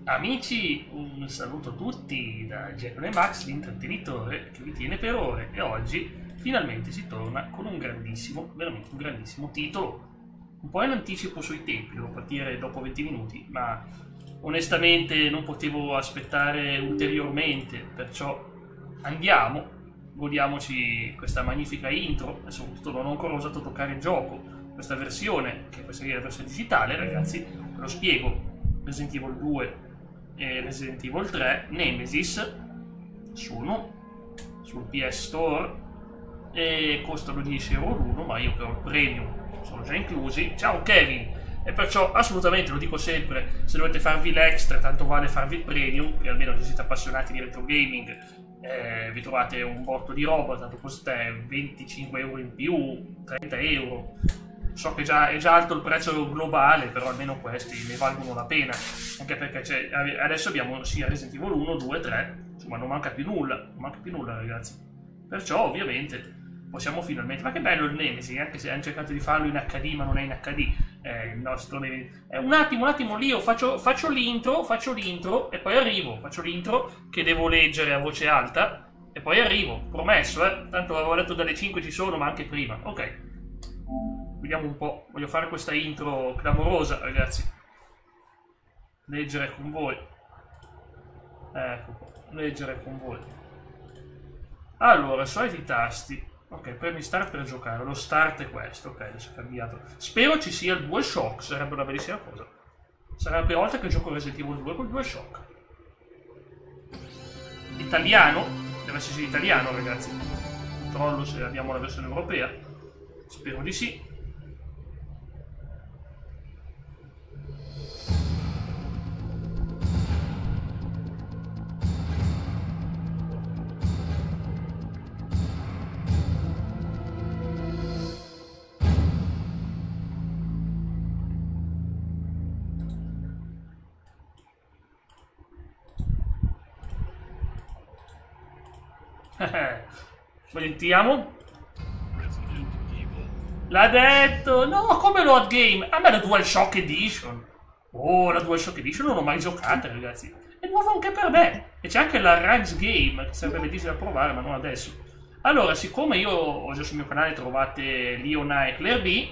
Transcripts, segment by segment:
Amici, un saluto a tutti da Giacomo e Max, l'intrattenitore che vi tiene per ore, e oggi finalmente si torna con un grandissimo, veramente un grandissimo titolo. Un po' in anticipo sui tempi, devo partire dopo 20 minuti, ma onestamente non potevo aspettare ulteriormente, perciò andiamo, godiamoci questa magnifica intro, e soprattutto non ho ancora osato toccare il gioco, questa versione, che questa è la versione digitale, ragazzi, ve lo spiego. Resident Evil 2 e Resident Evil 3 Nemesis sono sul PS Store e costano 10 euro l'uno, ma io che ho il premium sono già inclusi. Ciao Kevin! E perciò assolutamente, lo dico sempre, se dovete farvi l'extra tanto vale farvi il premium, che almeno se siete appassionati di retro gaming vi trovate un botto di roba, tanto costa 25 euro in più, 30 euro. So che è già alto il prezzo globale, però almeno questi ne valgono la pena, anche perché adesso abbiamo sia Resident Evil 1, 2, 3, insomma non manca più nulla, ragazzi. Perciò ovviamente possiamo finalmente, ma che bello il Nemesis, anche se hanno cercato di farlo in HD ma non è in HD, il nostro Nemesis. Un attimo lì, io faccio l'intro e poi arrivo, faccio l'intro che devo leggere a voce alta e poi arrivo, promesso, tanto avevo detto dalle 5 ci sono, ma anche prima, ok. Vediamo un po', voglio fare questa intro clamorosa, ragazzi. Leggere con voi. Ecco qua, leggere con voi. Allora, soliti tasti. Ok, premi start per giocare. Lo start è questo, ok, adesso è cambiato. Spero ci sia il DualShock, sarebbe una bellissima cosa. Sarà la prima volta che gioco Resident Evil 2 col DualShock. Italiano? Deve esserci italiano, ragazzi. Controllo se abbiamo la versione europea. Spero di sì. Sentiamo. L'ha detto. No, come load game? A me la DualShock Edition. Oh, la DualShock Edition non l'ho mai giocata, ragazzi. È nuova anche per me. E c'è anche la Rage Game, che sarebbe bellissima da provare, ma non adesso. Allora, siccome io ho già sul mio canale trovate Leona e Claire B,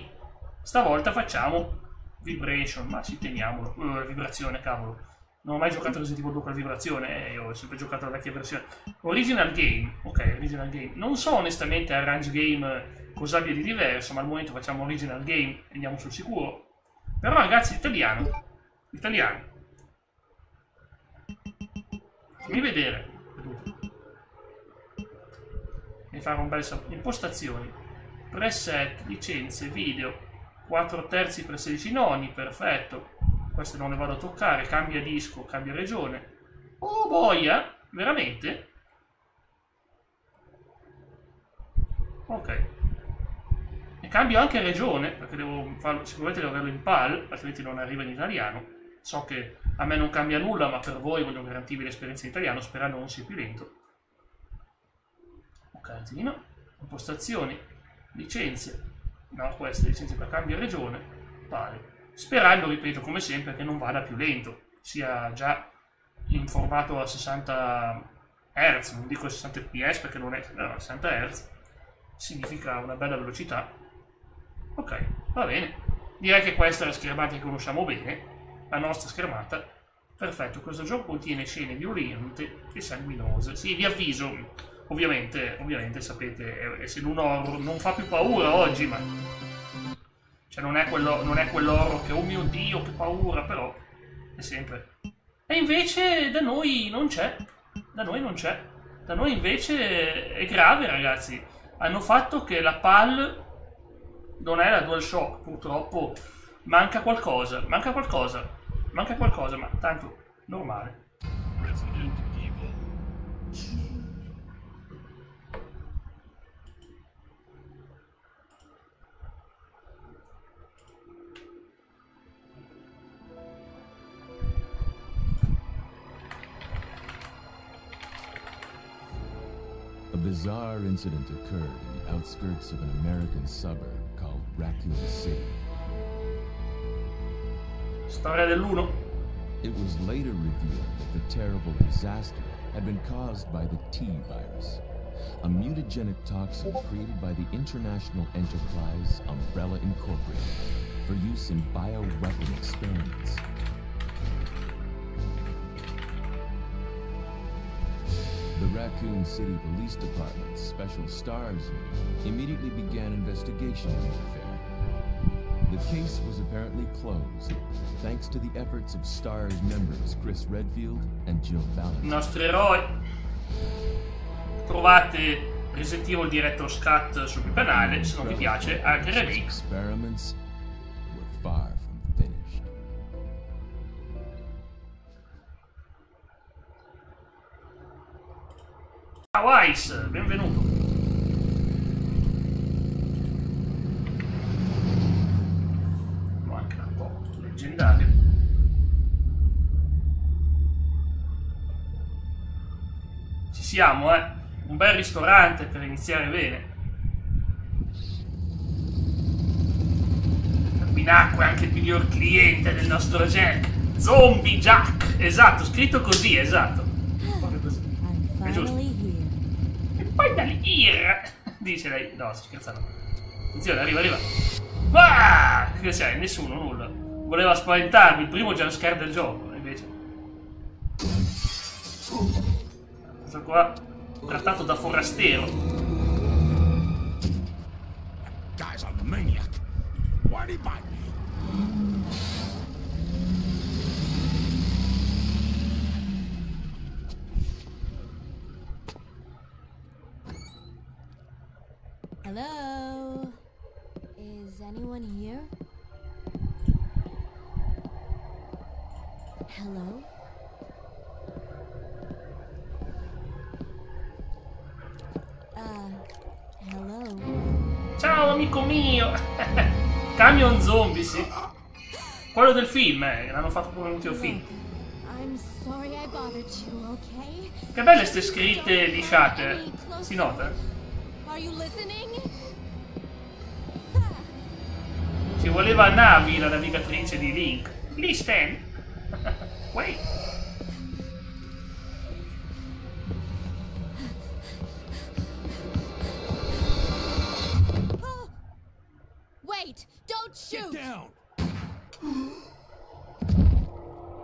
stavolta facciamo Vibration, ma ci teniamolo. Vibrazione, cavolo. Non ho mai giocato Resident Evil 2 con la vibrazione, io ho sempre giocato la vecchia versione. Original Game, ok, Original Game. Non so onestamente a Range Game cosa abbia di diverso, ma al momento facciamo Original Game e andiamo sul sicuro. Però ragazzi, italiano. Fammi vedere. E fare un bel impostazioni. Preset, licenze, video. 4 terzi per 16 noni, perfetto. Questo non le vado a toccare, cambia disco, cambia regione. Oh boia, veramente? Ok. E cambio anche regione, perché devo farlo, sicuramente devo averlo in PAL, altrimenti non arriva in italiano. So che a me non cambia nulla, ma per voi voglio garantirvi l'esperienza in italiano, sperando non sia più lento. Ok, attimino. Impostazioni, licenze. No, queste licenze per cambio regione, PAL. Sperando, ripeto, come sempre, che non vada più lento, sia già in formato a 60 Hz, non dico 60 fps perché non è 60 Hz, significa una bella velocità. Ok, va bene. Direi che questa è la schermata che conosciamo bene, la nostra schermata. Perfetto, questo gioco contiene scene violente e sanguinose. Sì, vi avviso, ovviamente sapete, essendo un horror, non fa più paura oggi, ma... Cioè non è quell'horror che, oh mio Dio, che paura, però è sempre. E invece da noi non c'è. Da noi invece è grave, ragazzi. Hanno fatto che la PAL non è la DualShock, purtroppo. Manca qualcosa, ma tanto normale. A bizarre incident occurred in the outskirts of an American suburb called Raccoon City. Storia dell'1. It was later revealed that the terrible disaster had been caused by the T virus, a mutagenic toxin created by the international enterprise Umbrella Incorporated for use in bioweapon experiments. The Raccoon City Police Department's Special Stars Unit immediately began investigation of the affair. The case was apparently closed, thanks to the efforts of STARS members Chris Redfield and Jill Valentine. I nostri eroi. Trovate Resident Evil Director's Cut sul mio canale, se non vi piace anche il remake. Experiments were far from finished. Ciao Ice, benvenuto. Manca un po' leggendario. Ci siamo, eh. Un bel ristorante per iniziare bene. Qui nacque anche il miglior cliente del nostro Jack. Zombie Jack. Esatto, scritto così, esatto. Proprio così. È giusto. E poi da lì, dice lei. No, sto scherzando. Attenzione, arriva, arriva. Ah! Che sei? Nessuno, nulla. Voleva spaventarmi, il primo jumpscare del gioco, invece. Questo qua, trattato da forastero. Guy's a maniac. Why'd he bite me? Hello? Is anyone here? Hello? Hello? Ciao amico mio! Camion zombie, sì. Quello del film, l'hanno fatto pure un ultimo film. I'm sorry I bothered you, okay? Che belle ste scritte lisciate. Si nota? Are you listening? Ci voleva Navi, la navigatrice di Link. Listen! Wait! Wait! Don't shoot!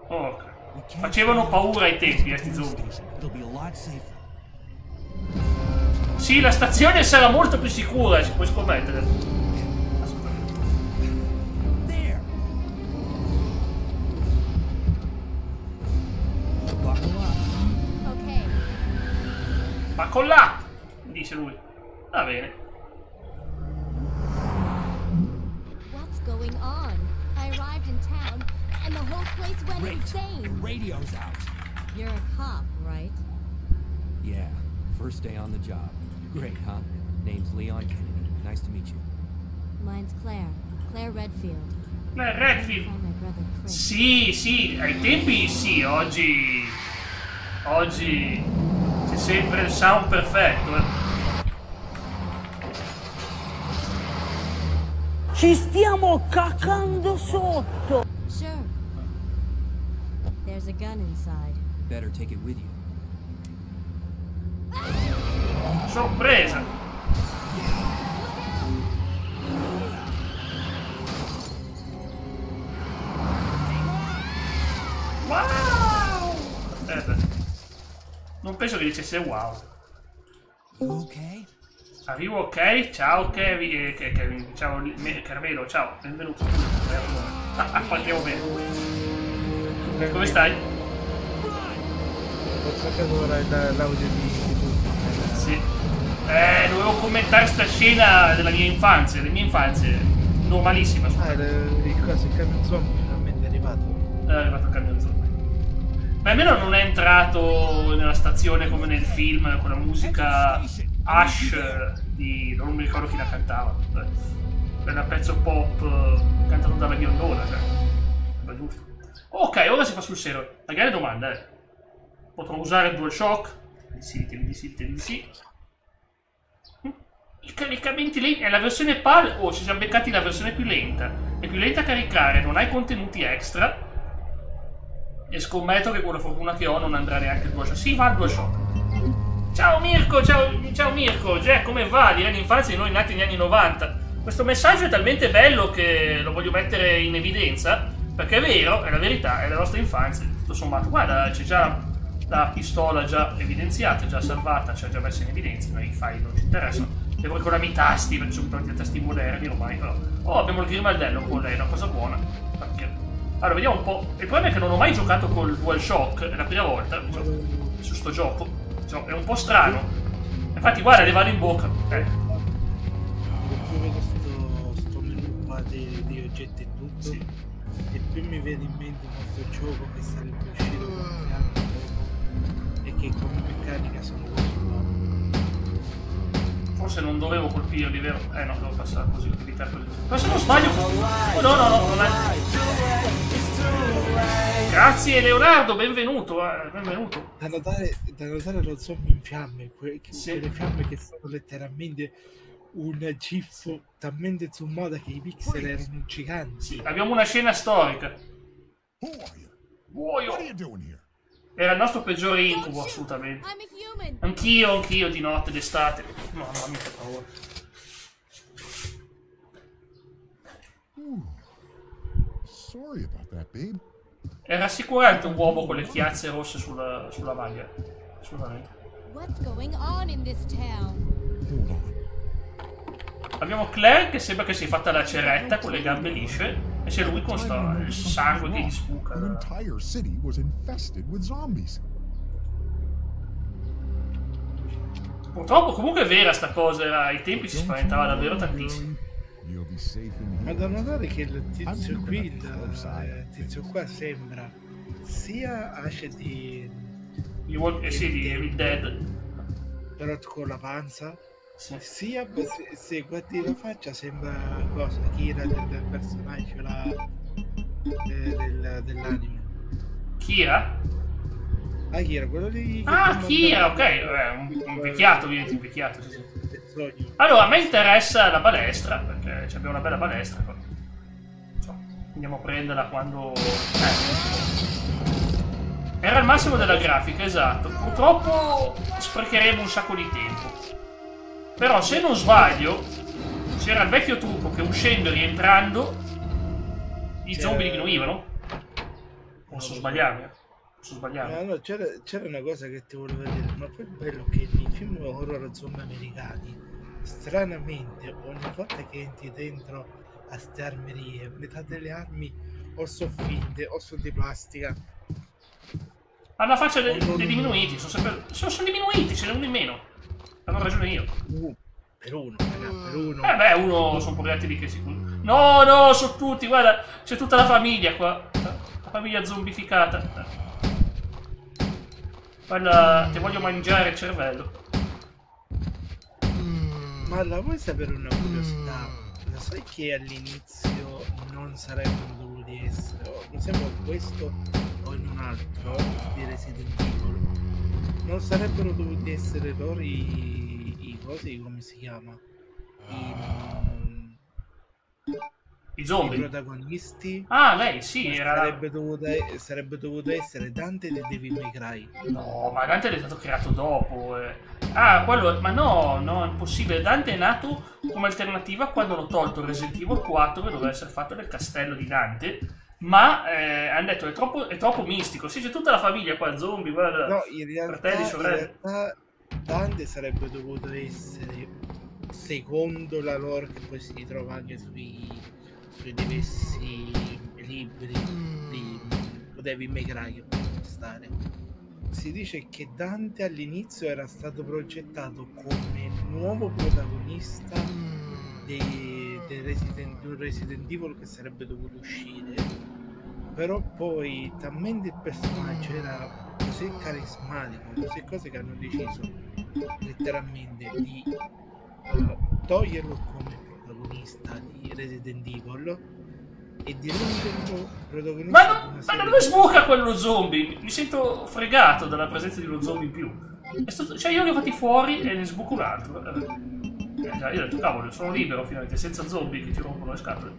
Ok. Facevano paura ai tempi, sti zombie. Sì, la stazione sarà molto più sicura, si può scommettere. Assolutamente. Okay. Buckle up, dice lui. Va bene. What's going on? I arrived in town and the whole place went insane. Radio's out. You're a cop, right? Yeah, first day on the job. Great, huh? Name's Leon Kennedy. Nice to meet you. Mine's Claire. Claire Redfield. Redfield. Find my brother Chris. Sì, sì, ai tempi sì, oggi c'è sempre il sound perfetto, Ci stiamo cacando sotto! Sure. There's a gun inside. Better take it with you. Sorpresa! Wow! Non penso che dicesse wow. Ok? Arrivo, ok? Ciao Kevin, ciao Carmelo, ciao, benvenuto. Partiamo bene. Come stai? Ho cercato l'audio di tutti. Sì. Dovevo commentare sta scena della mia infanzia, normalissima. Il camion zombie finalmente è arrivato. È arrivato il camion zombie. Ma almeno non è entrato nella stazione come nel film con la musica Ash di... non mi ricordo chi la cantava. Era un pezzo pop cantato dalla Biondola, cioè. Va giusto. Ok, ora si fa sul serio. La grande domanda è: potrò usare il DualShock? Di sì. I caricamenti lenti è la versione PAL. Oh, ci siamo beccati la versione più lenta. È più lenta a caricare, non hai contenuti extra. E scommetto che con la fortuna che ho non andrà neanche il DualShock. Sì, va il DualShock. Ciao Mirko, ciao Mirko. Jack, come va? Direi l'infanzia di noi nati negli anni 90. Questo messaggio è talmente bello che lo voglio mettere in evidenza, perché è vero, è la verità, è la nostra infanzia. Tutto sommato, guarda, c'è già la pistola già evidenziata, già salvata, c'è già messa in evidenza. Noi i file non ci interessano. Devo ricordarmi i tasti, perché sono tanti tasti moderni ormai, però. Oh, abbiamo il grimaldello con lei, è una cosa buona. Allora, vediamo un po'. Il problema è che non ho mai giocato col DualShock, è la prima volta su sto gioco. Cioè, è un po' strano. Infatti, guarda, le vado in bocca. Più vedo sto menu qua di oggetti e tutto, Sì. e più mi viene in mente un altro gioco che sarebbe uscito qualche anno dopo e che come meccanica sono così buone. Forse non dovevo colpirli, vero? No, devo passare così, evitare così. Ma se non sbaglio... Oh, no, non è... Grazie Leonardo, benvenuto, benvenuto. Da notare lo zombie in fiamme, Sì. quelle fiamme che sono letteralmente un gif talmente zoomata che i pixel erano giganti. Sì, abbiamo una scena storica. Who are you? Muoio. What are you doing here? Era il nostro peggiore incubo, assolutamente. I'm a human. Anch'io di notte, d'estate. No, mia che paura. Sorry about that, babe. È rassicurante un uomo con le chiazze rosse sulla maglia. Assolutamente. What's going on in this town? Hold on. Abbiamo Claire che sembra che si è fatta la ceretta con le gambe lisce e c'è lui con il sangue che gli spuca. An entire city was infested with zombies. Purtroppo comunque è vera sta cosa, ai tempi si spaventava davvero tantissimo. You'll be safe in Ma here. da notare che il tizio qui, il tizio qua sembra sia Ash di Sì, di Evil Dead. però con la panza, Sì. sia se guardi la faccia sembra cosa, Kira del personaggio dell'anime. Kira? Ah, Kira, quello lì che Ah, comanda Kira, ok. Un invecchiato, vieni invecchiato, sì, sì. il sogno. Allora, a me interessa la balestra, perché abbiamo una bella balestra qua. So, andiamo a prenderla quando... Era il massimo della grafica, esatto. Purtroppo sprecheremo un sacco di tempo. Però, se non sbaglio, c'era il vecchio trucco che uscendo e rientrando i zombie diminuivano. Posso sbagliarmi? Allora, c'era una cosa che ti volevo dire, ma poi è bello che nei film horror zombie americani, stranamente, ogni volta che entri dentro a ste armerie, metà delle armi o sono finte o sono di plastica. Alla faccia dei diminuiti, sono diminuiti, ce n'è uno in meno. Avevo ragione io. Per uno, raga, per uno. Beh, uno sono proiettili che sicuro. No, sono tutti, guarda, c'è tutta la famiglia qua. La famiglia zombificata. Guarda, ti voglio mangiare il cervello. Ma la vuoi sapere una curiosità? Lo sai che all'inizio non sarebbero dovuti essere, mi sembra questo o in un altro di Resident Evil, non sarebbero dovuti essere loro i cosi, come si chiama? I I zombie. protagonisti. Ah, lei sì, era... Sarebbe dovuto essere Dante di Devil May Cry. No, ma Dante è stato creato dopo. Ah, quello... Ma no, è impossibile. Dante è nato come alternativa quando hanno tolto Resident Evil 4, che doveva essere fatto nel castello di Dante. Ma hanno detto è troppo mistico. Sì, c'è tutta la famiglia qua, zombie, guarda. No, fratelli, in sorelle. realtà Dante sarebbe dovuto essere, secondo la lore che poi si ritrova anche sui diversi libri di Devil May Cry che possono stare, si dice che Dante all'inizio era stato progettato come nuovo protagonista di un Resident Evil che sarebbe dovuto uscire, però poi talmente il personaggio era così carismatico, così cose che hanno deciso letteralmente di toglierlo come protagonista di Resident Evil e di renderlo protagonista Ma da dove sbuca quello zombie? Mi sento fregato dalla presenza di uno zombie in più. Cioè io li ho fatti fuori e ne sbuco un altro. Io ho detto, cavolo, sono libero finalmente, senza zombie che ti rompono le scatole.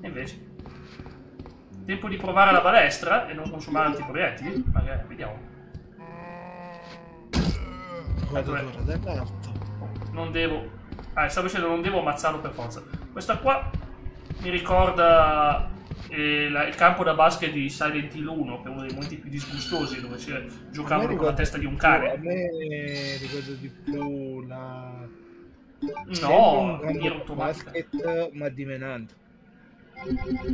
E invece... Tempo di provare la balestra e non consumare antiproiettili? Magari, vediamo. Guarda l'ora dell'alto. Non devo... stavo dicendo non devo ammazzarlo per forza. Questa qua mi ricorda il campo da basket di Silent Hill 1, che è uno dei momenti più disgustosi, dove giocavano con la testa di un cane. A me ricordo di più la... No, Nier Automata. Basket, ma di Menante.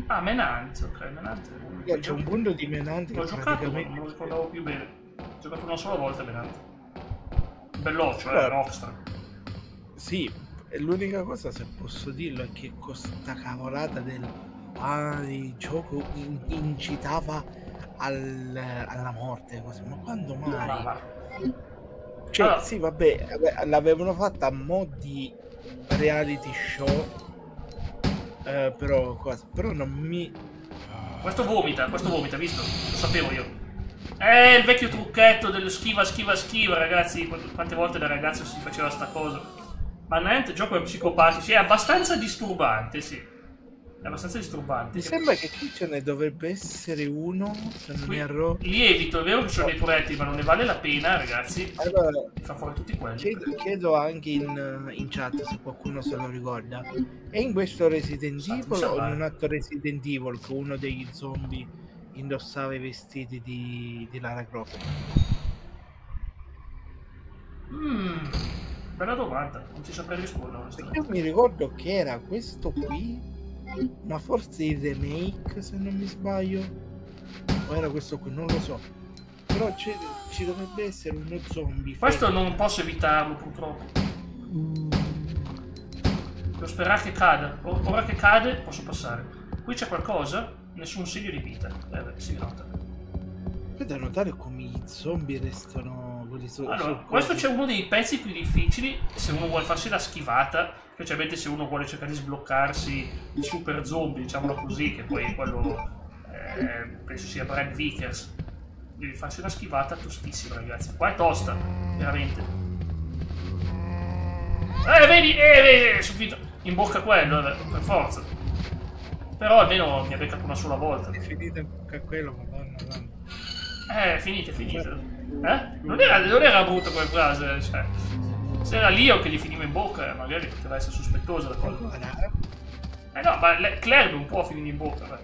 Ah, Menante, ok, Menante. C'è un punto di Menante l'ho che giocato, praticamente... non lo ricordavo più bene. Ho giocato una sola volta Menante. Belloccio, Allora, Rockstar. Sì, l'unica cosa, se posso dirlo, è che con sta cavolata del il gioco incitava alla morte, così. Ma quando mai? Cioè, allora, sì, vabbè, l'avevano fatta a mo' di reality show, però non mi... questo vomita, visto? Lo sapevo io. È il vecchio trucchetto dello schiva, ragazzi. Quante volte da ragazzo si faceva sta cosa. Ma niente, gioco è psicopatici, è abbastanza disturbante, sì. È abbastanza disturbante. Mi sembra che qui ce ne dovrebbe essere uno, se non erro. Lievito, è vero che ci sono dei proiettili, ma non ne vale la pena, ragazzi. Allora, fa fuori tutti quelli. Chiedo anche in chat se qualcuno se lo ricorda. È in questo Resident Evil o in un altro Resident Evil che uno degli zombie indossava i vestiti di Lara Croft? Bella domanda, non ti saprei rispondere. Io mi ricordo che era questo qui, ma forse il remake, se non mi sbaglio, o era questo qui, non lo so. Però ci dovrebbe essere uno zombie. Questo non posso evitarlo, purtroppo. Devo sperare che cada. Ora che cade posso passare. Qui c'è qualcosa? Nessun segno di vita. Si nota. C'è da notare come i zombie restano... Allora, questo c'è uno dei pezzi più difficili se uno vuole farsi la schivata, specialmente se uno vuole cercare di sbloccarsi il super zombie, diciamolo così, che poi quello penso sia Brad Vickers. Devi farsi una schivata tostissima, ragazzi. Qua è tosta, veramente. Vedi, sono finito in bocca quello, per forza. Però almeno mi ha beccato una sola volta. È finita in bocca quello, madonna. Finita. Non era brutta quella frase, cioè. Se era Leo che gli finiva in bocca, magari poteva essere sospettosa la cosa. No, ma Claire non può finire in bocca.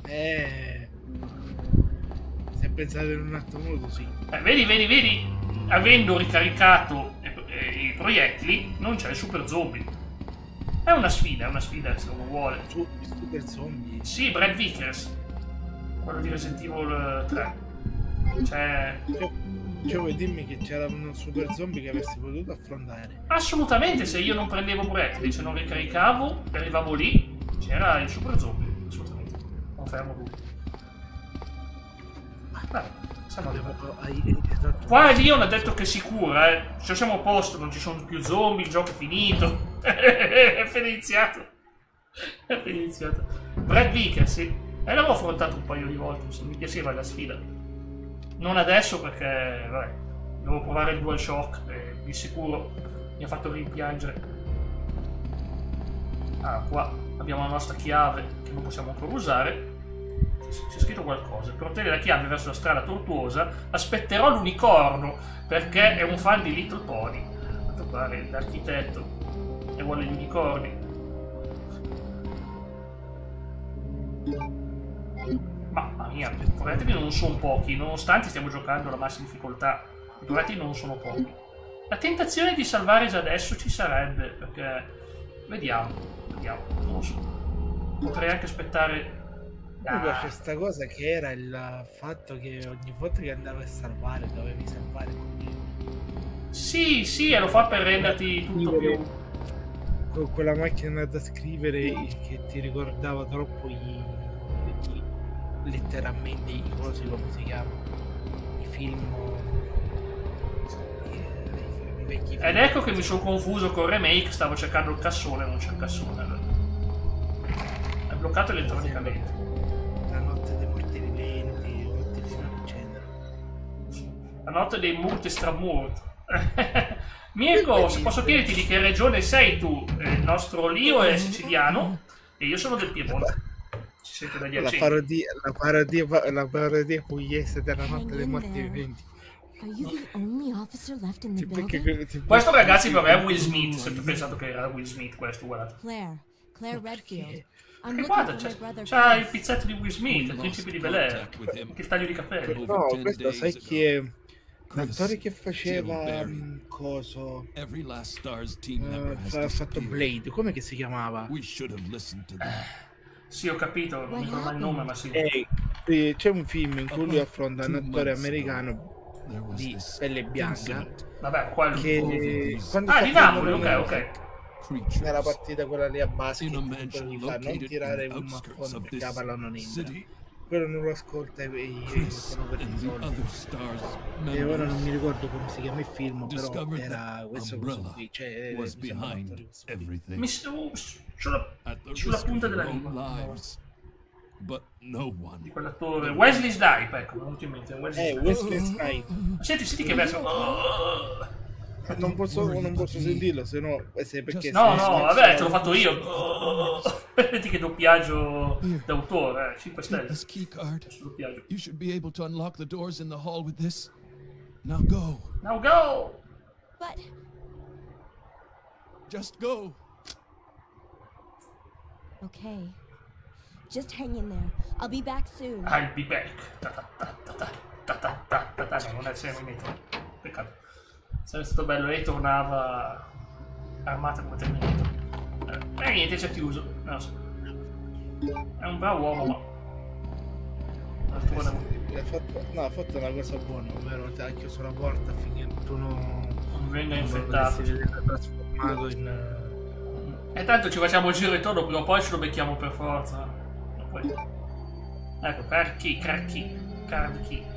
Se pensate in un altro modo, sì. Vedi, avendo ricaricato i proiettili, non c'è il super zombie. È una sfida se uno vuole. Super zombie? Sì, Brad Vickers. Quello di Resident Evil 3. Cioè, vuoi dirmi che c'era uno super zombie che avresti potuto affrontare? Assolutamente, se io non prendevo proiettili, se non ricaricavo, arrivavo lì, c'era il super zombie, assolutamente. Confermo tutto. Qua Leon ha detto che si cura, Ci siamo a posto, non ci sono più zombie, il gioco è finito. È appena iniziato. Brad Vickers, sì. L'avevo affrontato un paio di volte, mi piaceva la sfida. Non adesso perché, vabbè, devo provare il DualShock e di sicuro mi ha fatto rimpiangere. Qua abbiamo la nostra chiave che non possiamo ancora usare. C'è scritto qualcosa. Per ottenere la chiave verso la strada tortuosa aspetterò l'unicorno perché è un fan di Little Pony. A quanto pare l'architetto e vuole gli unicorni. Mamma mia, i proiettili non sono pochi, nonostante stiamo giocando alla massima difficoltà. I proiettili non sono pochi. La tentazione di salvare già adesso ci sarebbe, perché... Vediamo, non lo so. Potrei anche aspettare... Mi piace questa cosa che era il fatto che ogni volta che andavi a salvare dovevi salvare con... Sì, e lo fa per renderti tutto più... Con quella macchina da scrivere che ti ricordava troppo letteralmente i cosi, come si chiamano, i film vecchi film. Ed ecco che mi sono confuso con il remake, stavo cercando il cassone, non c'è il cassone. È bloccato elettronicamente. La notte dei morti viventi, notte fino eccetera. La notte dei morti stramorti. Mirko, se posso chiederti di che regione sei tu? Il nostro Leo è siciliano e io sono del Piemonte. Ci sente dagli La accenti. parodia pugliese della notte dei morti viventi. Are you the only officer left in the Perché building? Questo ragazzi per me è Will Smith, sempre pensato che era Will Smith questo, guardate. Claire Redfield. I'm E looking guarda, for my brother. c'ha il Chris. pizzetto di Will Smith, il principe di Bel-Air, anche il taglio di capelli. No, questo sai chi è? L'attore che faceva coso Every last Stars team member has ha fatto disappeared. Blade, come che si chiamava? We should have listened to them. Sì, ho capito, non mi ricordo mai il nome, ma sì. C'è un film in cui lui affronta un attore americano There was di this pelle bianca incident. Vabbè, qua il... che quando Ah, sta di Napoli, filmando ok. Creatures nella partita quella lì a basket, in a quello mansion gli fa non located tirare in the un outskirts fondo of perché this la palla non entra. city. Quello non lo ascolta e Chris sono per i and the soldi. other Stars E ora non members mi ricordo come si chiama il film, però discovered era that questo coso Umbrella qui, cioè was mi sembra un attore behind di questo film. everything. At the Sulla risk punta of della their own lingua. lives. But no Di one. quell'attore Wesley Snipes, ecco, mi è venuto in mente Wesley Snipes. Wesley Snipes. Senti che verso... Non posso sentirlo, se no perché No, se- vabbè, te l'ho fatto io. Vedi che doppiaggio d'autore, 5 stelle. This key card. Questo doppiaggio. You should be able to unlock the doors in the hall with this. Now go. Now go! But Just go. okay. Just hang in there. I'll be back soon. I'll be back. No, non è sempre in metro. Peccato. Sarebbe stato bello e tornava armata come Terminator. Niente, ci ha chiuso. Non lo so. È un bravo uomo, ma... ha fatto una cosa buona, ovvero ti ha chiuso la porta finché tu non venga infettato. si vede trasformato in E tanto ci facciamo il giro e ritorno, prima o poi ce lo becchiamo per forza. E poi... Ecco, card key.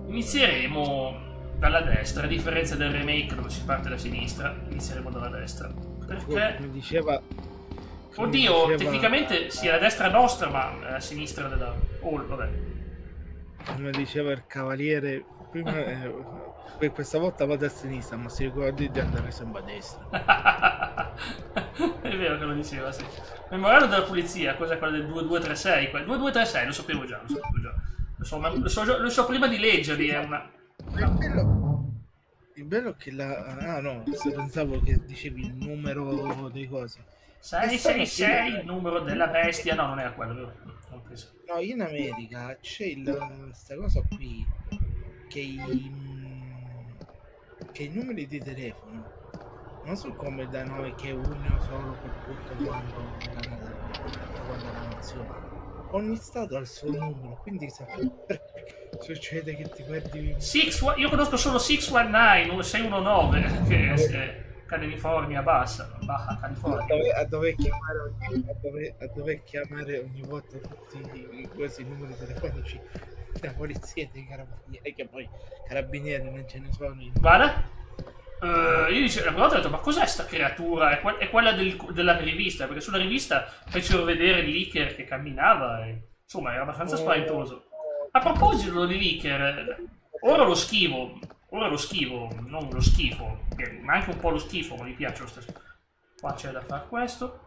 Inizieremo dalla destra, a differenza del remake dove si parte da sinistra, inizieremo dalla destra. Perché... come diceva Oddio, tecnicamente sì, è la destra nostra, ma è la sinistra della... Oh, vabbè. come diceva il cavaliere prima per questa volta vado a sinistra, ma si ricordi di andare sempre a destra. È vero che lo diceva, sì. Memorando della pulizia, cos'è quella del 2236? 2236, lo sapevo già. Lo so prima di leggerli, è una... Il bello è che no, se pensavo che dicevi il numero dei cosi. 666, il numero della bestia. No, non era quello, vero? Non penso. No, in America c'è questa cosa qui che i numeri di telefono non sono come da noi che uno solo per tutto quando la nazione. Ogni stato ha il suo numero, quindi succede che ti perdi. Io conosco solo 619, 619, che è California Baja California. A dover chiamare ogni volta tutti questi numeri telefonici da polizia e dei carabinieri, che poi carabinieri non ce ne sono. Guarda, io la prima volta ho detto, ma cos'è sta creatura? È quella della rivista, perché sulla rivista fecero vedere il leaker che camminava e insomma era abbastanza spaventoso. A proposito di leaker, ora lo schivo, non lo schifo, ma anche un po' lo schifo, ma mi piace lo stesso. Qua c'è da fare questo.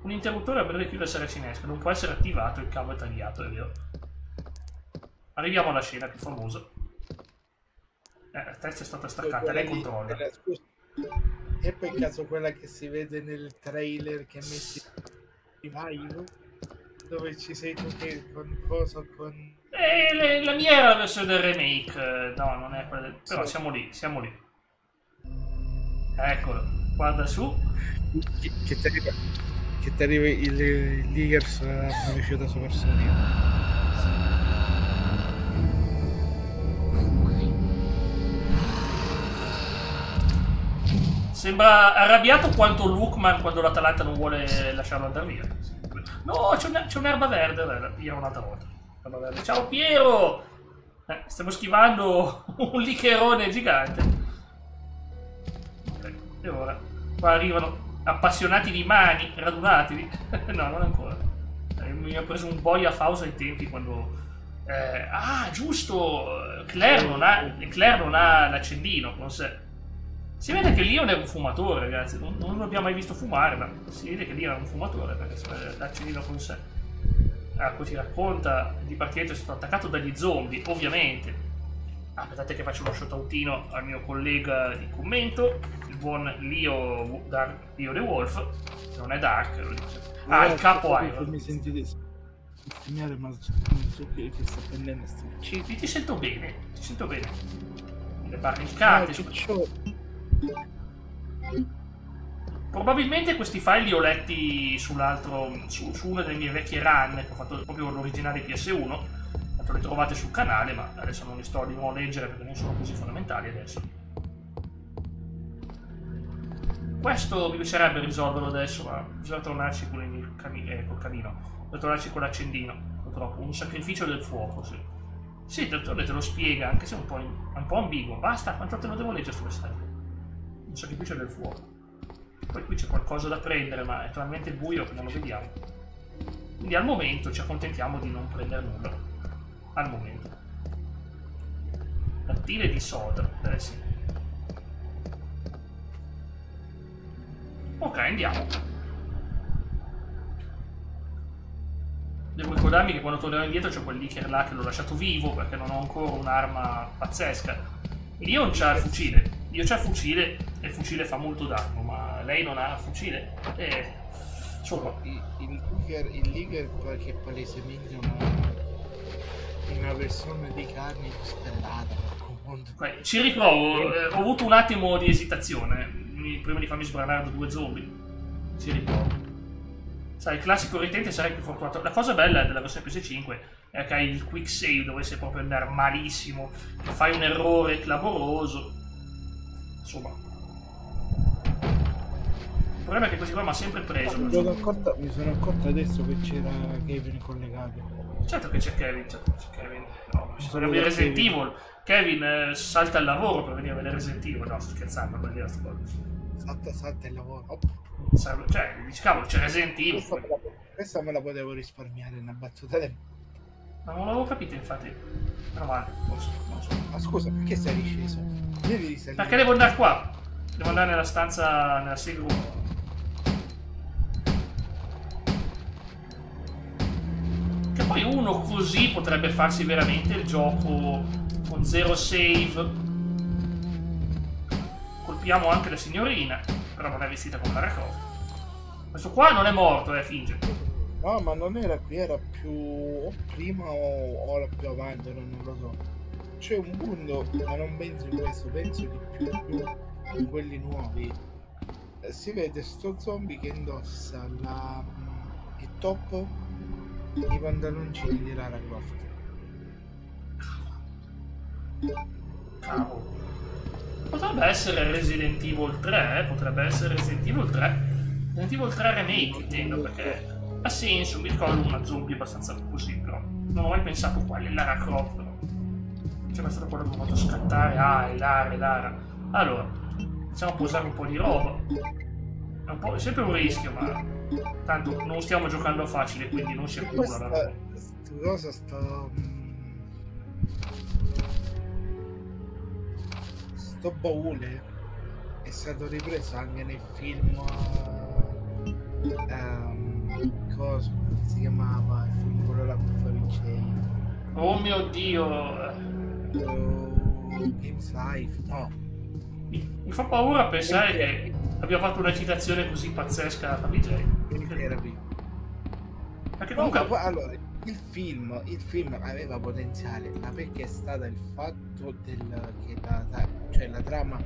Un interruttore per richiudere la cinesca, non può essere attivato, il cavo è tagliato, è vero. Arriviamo alla scena più famosa. La testa è stata staccata, lei controlla. E poi in caso quella che si vede nel trailer che metti in live, dove ci sei tu che con... La mia era la versione del remake, no, non è quella del... Però siamo lì. Eccolo, guarda su. Che ti arriva il Liggers riuscito supersonico. Sembra arrabbiato quanto Lukman quando l'Atalanta non vuole lasciarlo andare via. No, c'è un'erba verde, Piero un'altra volta. Ciao Piero! Stiamo schivando un licherone gigante. Okay. E ora qua arrivano appassionati di mani, radunatevi. No, non ancora. Mi ha preso un boia fausa ai tempi quando... giusto! Claire non ha l'accendino con sé. Si vede che Leon è un fumatore, ragazzi. Non l'abbiamo mai visto fumare, ma si vede che Leon è un fumatore perché se l'accendino con sé. Ecco, ti racconta il dipartimento è stato attaccato dagli zombie, ovviamente. Aspettate che faccio uno shoutoutino al mio collega di commento, il buon Leo The Wolf, che non è Dark, lo dice. Ah, il capo Iron. Mi sentite segnare, ma non so che sta prendendo sto ucciso. Ti sento bene, ti sento bene. Le barricate. Probabilmente questi file li ho letti sull'altro, su una delle mie vecchie run, che ho fatto proprio l'originale PS1. Tanto le trovate sul canale, ma adesso non li sto di nuovo a leggere perché non sono così fondamentali adesso. Questo mi piacerebbe risolverlo adesso, ma bisogna tornarci con il camino. Bisogna tornarci con l'accendino, purtroppo. Un sacrificio del fuoco, sì. Sì, te lo spiega, anche se è un po' ambiguo. Basta, quanto te lo devo leggere sulle serve? Un sacrificio del fuoco. Poi qui c'è qualcosa da prendere, ma è talmente buio che non lo vediamo. Quindi al momento ci accontentiamo di non prendere nulla. Al momento. Lattine di soda, sì. Ok, andiamo. Devo ricordarmi che quando tornerò indietro c'è quel leaker là che l'ho lasciato vivo perché non ho ancora un'arma pazzesca. Io non c'ha il fucile. Io c'ho il fucile e il fucile fa molto danno, ma lei non ha il fucile. Insomma. Il leaker che è palesemente una versione di carne spellata. Okay, ci riprovo. Ho avuto un attimo di esitazione prima di farmi sbranare da 2 zombie. Ci riprovo. Sai, il classico ritente sarei più fortunato. La cosa bella della versione PS5 è che hai il quick save, dovesse proprio andare malissimo, che fai un errore clamoroso. Insomma. Il problema è che così qua mi ha sempre preso. Mi sono accorto adesso che c'era Kevin collegato. Certo che c'è Kevin, No, bisogna vedere Resident Evil. Kevin salta il lavoro per venire a vedere Resident Evil. No, sto scherzando, non dire sta cosa. Salta il lavoro. Cioè, dici, cavolo, c'è Resident Evil. Questa me la potevo risparmiare, una battuta del... Ma non l'avevo capito, infatti. Meno male, forse, non so. Ma scusa, perché sei risceso? Devi risalire. Perché devo andare qua? Devo andare nella stanza, nella safe room. Che poi uno così potrebbe farsi veramente il gioco con 0 save. Colpiamo anche la signorina, però non è vestita come Lara Croft. Questo qua non è morto, finge. No, ma non era qui, era più o prima o più avanti, non lo so. C'è un mondo, ma non penso in questo, penso di più in quelli nuovi. Si vede sto zombie che indossa il top, i pantaloncini di Lara Croft. Cavolo. Potrebbe essere Resident Evil 3, potrebbe essere Resident Evil 3. Resident Evil 3 Remake, intendo, perché ha senso, mi ricordo una zombie abbastanza così, però non ho mai pensato quale Lara Croft, però. C'era stato quello che ho fatto scattare, è Lara. Allora, iniziamo a posare un po' di roba. È sempre un rischio, ma tanto non stiamo giocando facile, quindi non si accumula. Questa cosa sto baule è stato ripreso anche nel film cosa si chiamava, il film quello là con Favicei. Oh mio Dio, Games Life, no, mi fa paura pensare che abbia fatto una citazione così pazzesca a Favicei. era qui. Perché comunque no, allora il film aveva potenziale, ma perché è stato il fatto che la trama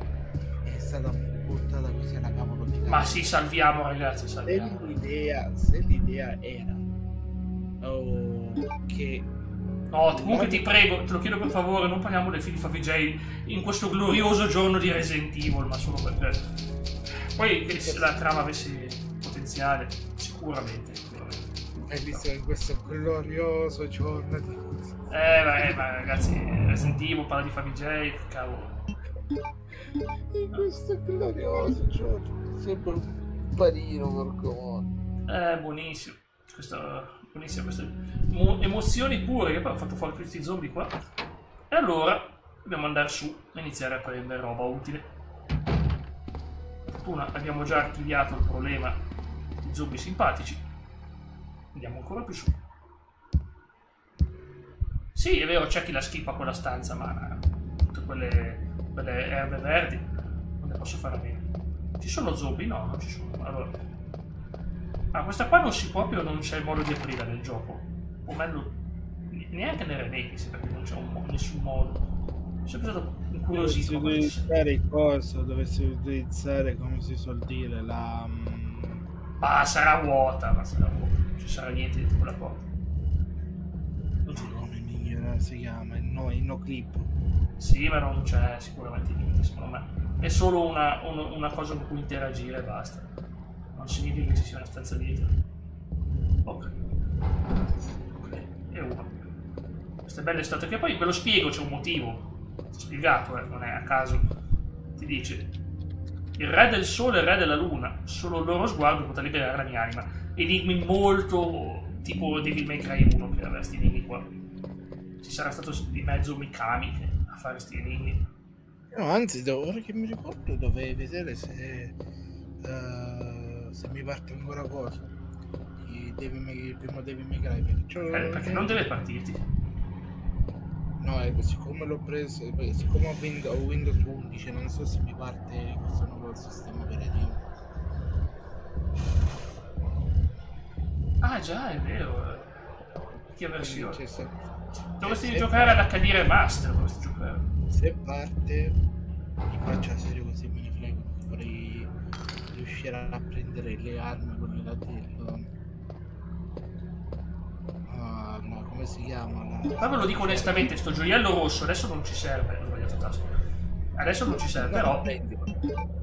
è stata portata così alla cavolo di ma sì, salviamo ragazzi, salviamo. Se l'idea era che no, comunque ti prego, te lo chiedo per favore, non parliamo del film di Favicei in questo glorioso giorno di Resident Evil, ma solo perché poi che la trama avesse potenziale, sicuramente. Hai visto in questo glorioso giorno di... ma ragazzi, Resident Evil parla di Favicei, cavolo. In questo glorioso giorno sembra un panino, porco modo. Buonissimo. Buonissimo, queste emozioni pure, che poi ho fatto fuori questi zombie qua. E allora dobbiamo andare su e iniziare a prendere roba utile. fortuna abbiamo già archiviato il problema di zombie simpatici. Andiamo ancora più su. Sì, è vero, c'è chi la schippa quella stanza, ma tutte quelle erbe verdi non ne posso fare a meno. Ci sono zombie? No, non ci sono. Allora. Ah, questa qua non si può proprio, non c'è il modo di aprirla nel gioco. O meglio, neanche nel remake, mi sembra che non c'è nessun modo. Sono stato incuriosito. Dovessi utilizzare il coso, dovessi utilizzare, come si suol dire, la... Ma sarà vuota, ma sarà vuota. Non ci sarà niente dentro quella porta. Come si chiama? Il no clip. Sì, ma non c'è sicuramente niente, secondo me. È solo una cosa con cui interagire e basta. Non significa che ci sia una stanza dietro. Ok. Ok, e uno. Questa è bella estate, che poi ve lo spiego, c'è un motivo. Spiegato, non è a caso. Ti dice: il re del sole e il re della luna, solo il loro sguardo potrà liberare la mia anima. Enigmi molto tipo Devil May Cry 1 che aveva questi enigmi qua. Ci sarà stato di mezzo Mikami a fare questi enigmi. No, anzi, ora che mi ricordo dovrei vedere se mi parte ancora cosa. Il primo Devil May Cry, perché non deve partirti. No, siccome l'ho preso, siccome ho Windows 11, non so se mi parte questo nuovo sistema operativo. Ah già, è vero. Che versione? Dovresti se giocare all'HD Remaster, dovresti giocare. Se parte, mi faccio la serie così me ne frego, vorrei riuscire a prendere le armi, quelle da dirlo. No, come si chiama? Ma ve lo dico onestamente, sto gioiello rosso adesso non ci serve. Ho sbagliato tasto. Adesso non ci serve, però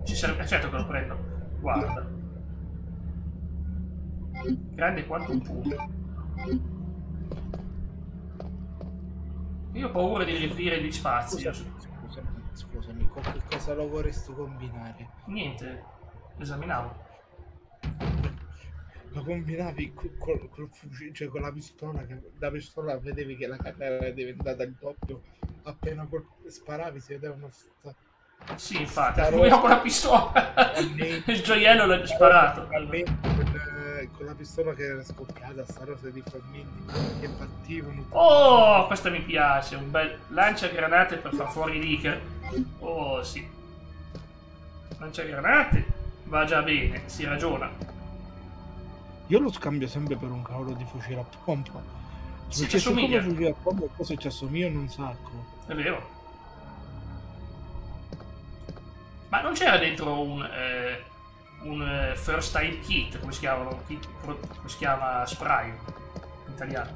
ci serve. Certo che lo prendo. Guarda. Grande quanto un pugno. Io ho paura di riempire gli spazi. Scusami, con che cosa lo vorresti combinare? Niente, esaminavo. Lo combinavi col fucile, cioè con la pistola, che da pistola vedevi che la cannella era diventata il doppio, appena sparavi si vedevano sì, infatti, lui con la pistola il gioiello l'ha sparato. Con la pistola che era scoppiata, sta rosa di frammenti che partivano. Oh, questa mi piace, un bel lanciagranate per far fuori i leaker. Oh sì, lanciagranate va già bene, si ragiona. Io lo scambio sempre per un cavolo di fucile a pompa. Sì, ci assomiglia. Fucile a pompa, cosa ci assomigliano un sacco. È vero. Ma non c'era dentro un first aid kit, come si chiamano? Come si chiama? Spray in italiano.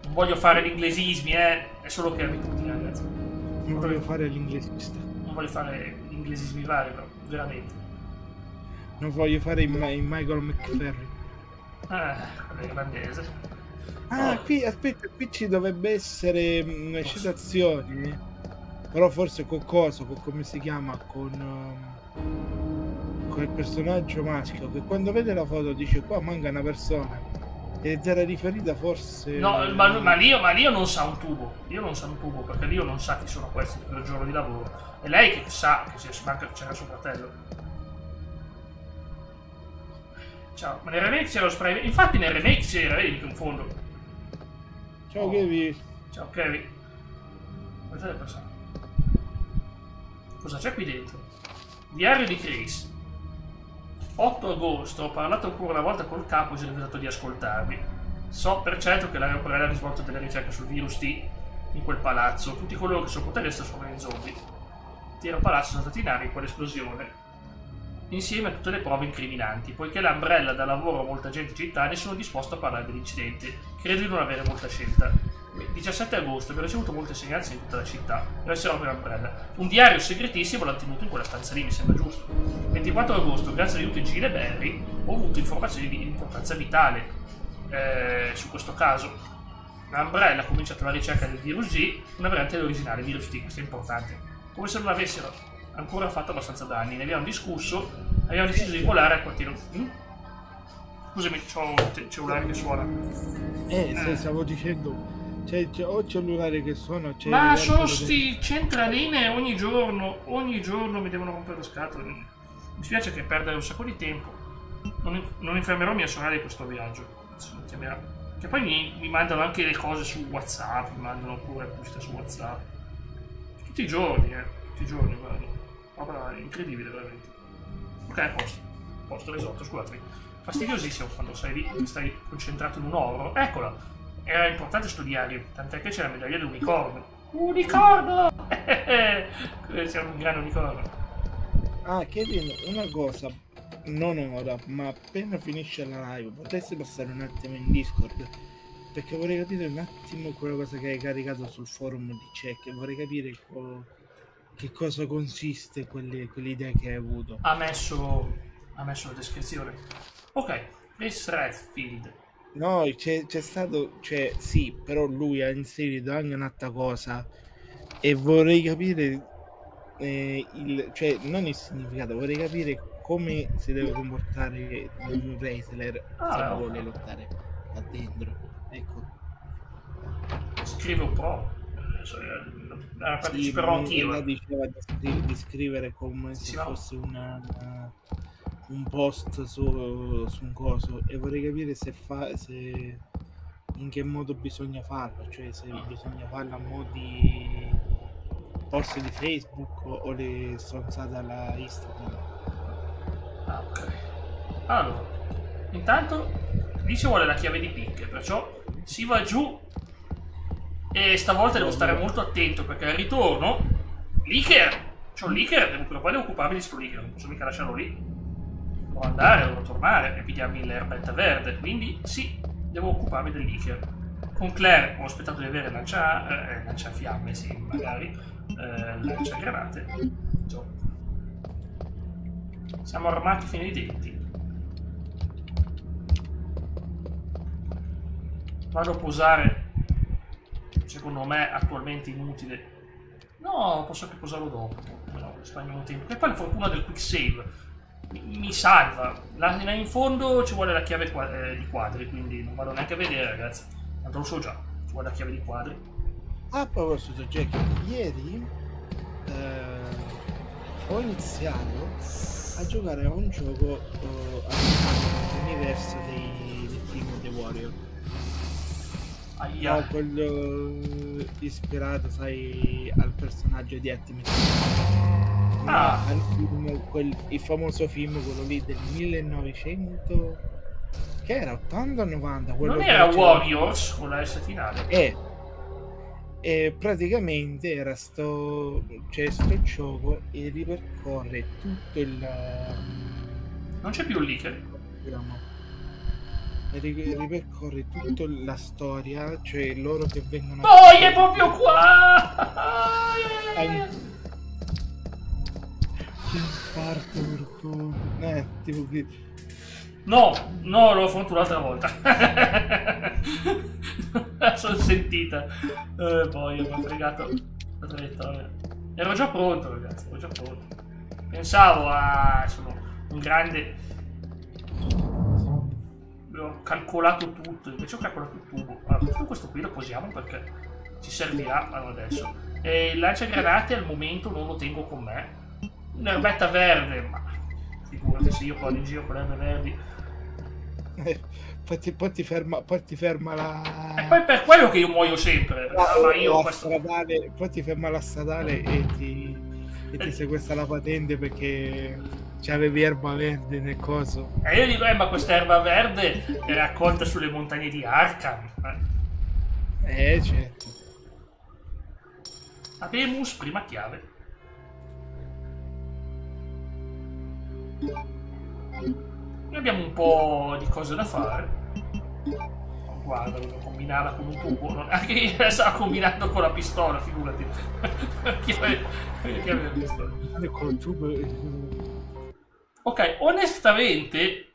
Non voglio fare gli inglesismi, è solo che abitudine, ragazzi. Non voglio fare l'inglesista. Non voglio fare gli inglesismi vari, però, veramente. Non voglio fare il Michael McFerry. Quello è irlandese. Qui, aspetta, qui ci dovrebbe essere una citazione. Però forse con cosa, con come si chiama, con il personaggio maschio, che quando vede la foto dice qua manca una persona. Ed era riferita forse... No, ma Lio non sa un tubo. Io non sa un tubo, perché Lio non sa chi sono questi per il giorno di lavoro. È lei che sa che c'era suo fratello. Ciao, ma nel remake c'era lo spray. Infatti nel remake c'era, vedi che in fondo. Ciao Kevin. Ciao Kevin. Guardate le persone. Cosa c'è qui dentro? Diario di Chris. 8 agosto, ho parlato ancora una volta col capo e si è rifiutato di ascoltarmi. So per certo che l'area operaia ha svolto delle ricerche sul virus T in quel palazzo. Tutti coloro che sono con te restano sono in zombie. L'intero palazzo sono stati in aria in quell'esplosione. Insieme a tutte le prove incriminanti, poiché l'Umbrella dà lavoro a molta gente in città, ne sono disposto a parlare dell'incidente. Credo di non avere molta scelta. 17 agosto abbiamo ricevuto molte segnanze in tutta la città. Deve essere opera Umbrella. Un diario segretissimo l'hanno tenuto in quella stanza lì, mi sembra giusto. 24 agosto, grazie all'aiuto di Gile Berry, ho avuto informazioni di importanza vitale su questo caso. L'Umbrella ha cominciato la ricerca del virus G, una variante dell'originale virus T, questo è importante. Come se non avessero ancora fatto abbastanza danni, ne abbiamo discusso, abbiamo deciso di volare al quartiere. Scusami, c'ho un cellulare che suona. Stavo dicendo, C'è o cellulare che suona, c'è... Ma sono sti centraline ogni giorno mi devono rompere le scatole. Mi spiace che perdere un sacco di tempo. Non infermerò mia sorella di questo viaggio. Adesso mi chiamerà. Che poi mi mandano anche le cose su WhatsApp, mi mandano pure pubblicità su WhatsApp. Tutti i giorni, guarda. Roba incredibile, veramente. Ok, a posto, risotto, scusatemi. Fastidiosissimo quando sei lì, stai concentrato in un oro. Eccola! Era importante studiare, tant'è che c'è la medaglia dell'unicorno. Unicorno! Siamo un grande unicorno. Ah, Kevin, una cosa, non ora, ma appena finisce la live, potresti passare un attimo in Discord? Perché vorrei capire un attimo quella cosa che hai caricato sul forum di check, vorrei capire che cosa consiste quell'idea che hai avuto. Ha messo la descrizione. Ok, Chris Redfield. No, c'è stato, cioè sì, però lui ha inserito anche un'altra cosa e vorrei capire cioè non il significato, vorrei capire come si deve comportare un wrestler se vuole lottare là dentro. Ecco. Scrive un po'. Parteciperò anch'io. Ella diceva di scrivere come se fosse un post su un coso e vorrei capire se in che modo bisogna farlo, cioè se bisogna farlo a mo' di post di Facebook o le stronzate alla Instagram. Ah, ok. Allora, intanto lì ci vuole la chiave di picche, perciò si va giù e stavolta devo stare molto attento perché al ritorno c'ho un leaker, devo occuparmi di sto leaker, non posso mica lasciarlo lì. Devo andare, devo tornare e pigliarmi l'erbetta verde, quindi sì, devo occuparmi del leaker. Con Claire ho aspettato di avere lanciafiamme, sì, magari, lanciagranate. Siamo armati fino ai denti. Vado a posare, secondo me, attualmente inutile. No, posso anche posarlo dopo, no, risparmiamo tempo. E poi la fortuna del quick save. Mi salva. Là in fondo ci vuole la chiave di quadri, quindi non vado neanche a vedere, ragazzi. Tanto lo so già, ci vuole la chiave di quadri. A proposito, Jack, ieri ho iniziato a giocare a un gioco all'universo dei film The Warrior. Aia. No, quello ispirato, sai, al personaggio di Artemis. Al film, il famoso film, quello lì del 1900, che era 80 o 90, quello non era Warriors con la S finale? E praticamente era sto gioco e ripercorre tutto il... Non c'è più il leaker? Ripercorre tutta la storia, cioè loro che vengono... Poi è proprio qua! Che infarto, porco. Tipo che... No, l'ho affrontato un'altra volta. Sono sentita. Poi mi ha fregato la traiettoria. Ero già pronto, ragazzi, ero già pronto. Pensavo sono un grande... Ho calcolato tutto, invece ho calcolato il tubo. Allora, questo qui lo posiamo perché ci servirà adesso. E il lanciagranate al momento non lo tengo con me. Un'erbetta verde, ma figurati se io poi in giro con le erbe verdi. Poi ti ferma la... E poi per quello che io muoio sempre. Ma io questo... stradale, poi ti ferma la stradale e ti sequestra la patente perché c'avevi erba verde nel coso. E io dico, ma questa erba verde è raccolta sulle montagne di Arkham. Certo. Abemus, prima chiave. Noi abbiamo un po' di cose da fare. Guarda, devo combinarla con un tubo. Anche io stavo combinando con la pistola, figurati. Chi aveva visto? Col tubo. Ok, onestamente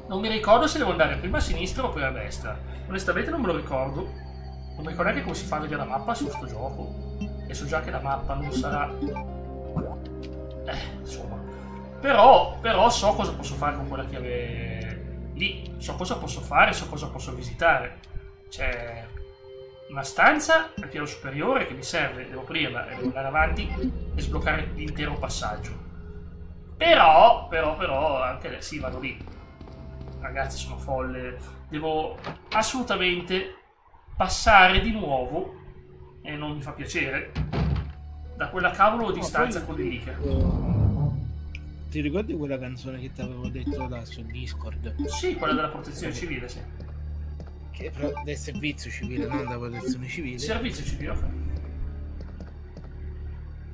non mi ricordo se devo andare prima a sinistra o prima a destra. Onestamente non me lo ricordo. Non mi ricordo neanche come si fa a vedere la mappa su sto gioco. E so già che la mappa non sarà... insomma. Però so cosa posso fare con quella chiave lì. So cosa posso fare, so cosa posso visitare. Cioè... una stanza al piano superiore che mi serve, devo aprirla e devo andare avanti e sbloccare l'intero passaggio. Però, anche sì, vado lì. Ragazzi, sono folle. Devo assolutamente passare di nuovo, e non mi fa piacere, da quella cavolo di stanza con l'elica. Ti ricordi quella canzone che ti avevo detto là su Discord? Sì, quella della protezione civile, sì. Che però del servizio civile, non da protezione civile. Servizio civile, ok.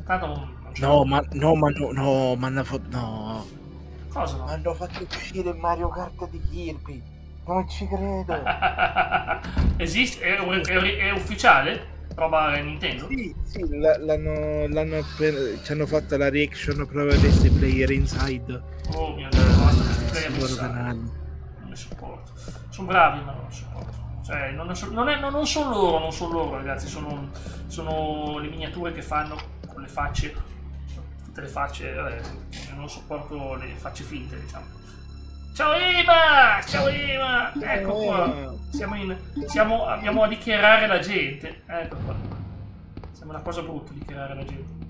Tanto non c'è. No, no. Cosa no? Hanno fatto uscire Mario Kart di Kirby. Non ci credo. Esiste? È ufficiale? Roba Nintendo? Sì, ci hanno fatto la reaction proprio di questi player inside. Oh mio Dio, basta questi player sul loro messaggi. canale. Non li sopporto. Sono bravi, ma non li sopporto. Cioè, non sono loro, ragazzi, sono le miniature che fanno con le facce, tutte le facce, non sopporto le facce finte, diciamo. Ciao Ema! Ciao Ema! Ecco qua, abbiamo a dichiarare la gente, ecco qua. Sembra una cosa brutta dichiarare la gente.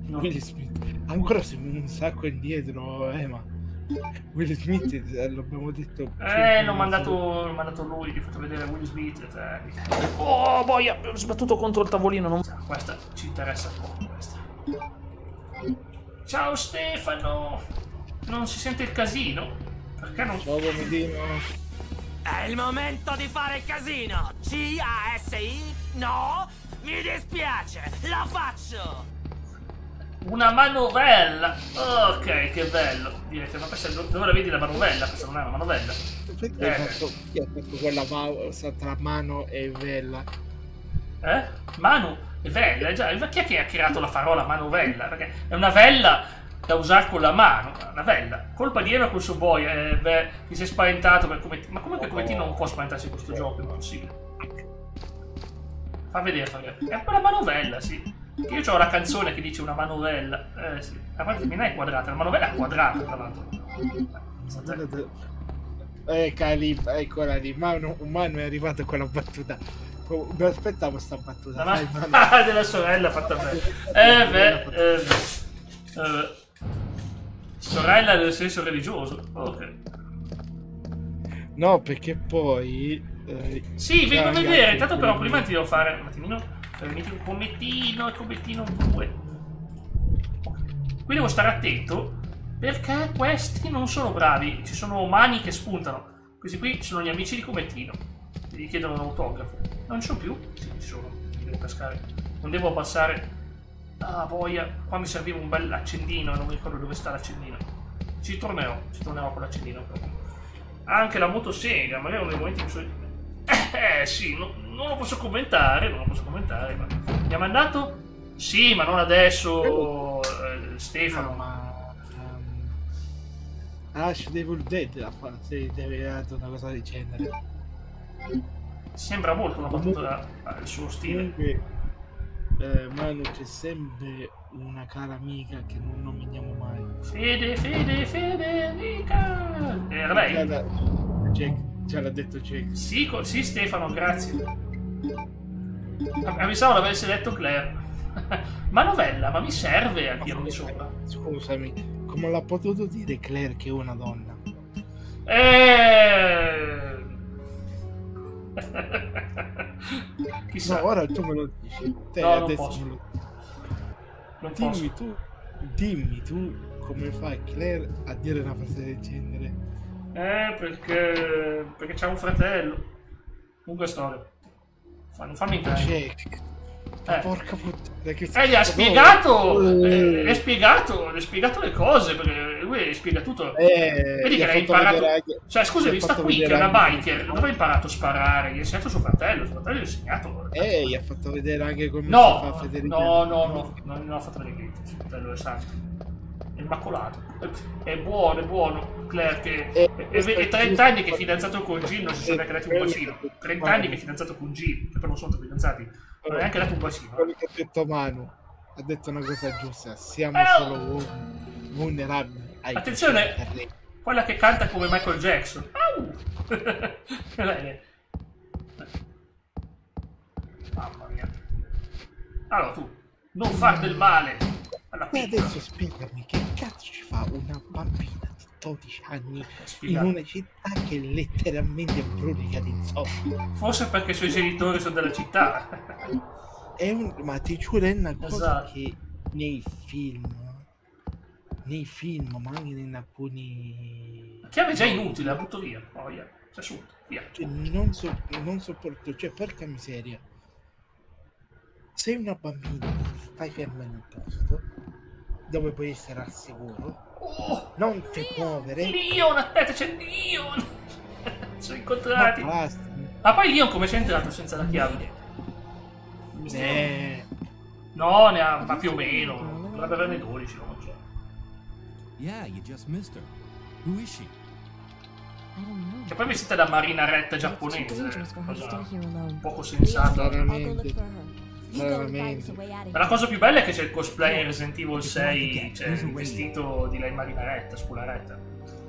No. Will Smith, ancora siamo un sacco indietro, ma Will Smith l'abbiamo detto. L'ho mandato lui, ti ho fatto vedere Will Smith. Oh boia, ho sbattuto contro il tavolino. Questa ci interessa poco, questa. Ciao Stefano! Non si sente il casino? Perché non... Ciao Comodino. È il momento di fare casino! C-A-S-I? No? Mi dispiace, la faccio! Una manovella! Ok, che bello! Direte, ma questa dove la vedi la manovella? Questa non è una manovella. Perché hai fatto quella tra mano e vella? Manu e vella? Già, chi è che ha creato la parola manovella? Perché è una vella da usare con la mano, una vella. Colpa di Eva col suo boy, ti sei spaventato per ma come che Comettino non può spaventarsi in questo gioco? È impossibile. Fa vedere. È quella manovella, sì. Io ho la canzone che dice una manovella. Sì. La parte non è quadrata, la manovella è quadrata, tra l'altro. Eccola lì, un mano è arrivato con la battuta. Mi aspettavo sta battuta. Della sorella fatta bene. Sorella nel senso religioso. Ok. No, perché poi... sì, vengo a vedere. Intanto però prima ti devo fare un attimino... il commettino 2. Qui devo stare attento perché questi non sono bravi. Ci sono mani che spuntano. Questi qui sono gli amici di Commettino. Gli chiedono un autografo. Non ci sono più? Sì, ci sono. Devo cascare. Non devo passare. Ah, boia. Qua mi serviva un bel accendino e non mi ricordo dove sta l'accendino. Ci tornerò con l'accendino. Anche la motosega. Magari uno dei momenti che sono... sì, non lo posso commentare, ma mi ha mandato? Sì, ma non adesso, Stefano. Ma Ash Devil Dead se deve dato una cosa del genere. Sembra molto una battuta al suo stile. Comunque, Manu, c'è sempre una cara amica che non nominiamo mai. Fede, amica! Era lei? Ce l'ha detto Jack. Sì, Stefano, grazie. Pensavo l'avesse detto Claire. Manovella, ma mi serve al piano di sopra. Scusami, come l'ha potuto dire Claire che è una donna? Chissà. No, ora tu me lo dici. Te no, adesso non posso. Dimmi tu come fai Claire a dire una frase del genere? Perché c'ha un fratello. Lunga storia. Non fammi entrare. Porca puttana, che gli ha spiegato! Le ha spiegato le cose, perché lui spiega tutto. Vedi che l'ha imparato. Cioè, scusami, sta qui che è una biker. Dove ha imparato a sparare? Gli ha insegnato suo fratello gli ha insegnato. Gli ha fatto vedere anche come si fa Federico. No, non ha fatto vedere niente. Suo fratello è santo. È immacolato. È buono. Claire che è 30 anni che è fidanzato con Jill, non si sono neanche dati un bacino. 30 anni che è fidanzato con Jill, che però non sono fidanzati, non ha neanche dato un bacino. Quello che ha detto Manu ha detto una cosa giusta, siamo solo vulnerabili. Attenzione, quella che canta come Michael Jackson. Allora tu, non far del male alla E piccola. adesso spiegami che cazzo ci fa una bambina di 12 anni in Spiegate. una città che letteralmente brulica di zoppi. Forse perché i suoi genitori sono della città. Ma ti giuro è una cosa Esatto. che nei film, ma anche in alcuni... La chiave è già inutile, la butto via. Oh, via. C'è su, via. Cioè, non sopporto, cioè porca miseria. Sei una bambina, stai ferma in un posto dove puoi essere al sicuro, Oh, non ti muovere, Leon, aspetta, c'è Leon. Sono ma incontrati. basta. Ma poi Leon come c'è entrato senza la chiave? Eh, No, ne ha, ma più o meno. Dovrebbe averne 12, non lo so. Yeah, you just missed her. Who is she? I don't know. E poi vestita da marinaretta It's too giapponese. dangerous for her to Cosa stay here alone. poco Leon, sensata. I'll go look for her. You go and find Veramente. us a way out of Ma la here. cosa più bella è che c'è il cosplay in Resident Evil 6, cioè il vestito di lei marinaretta, scularetta.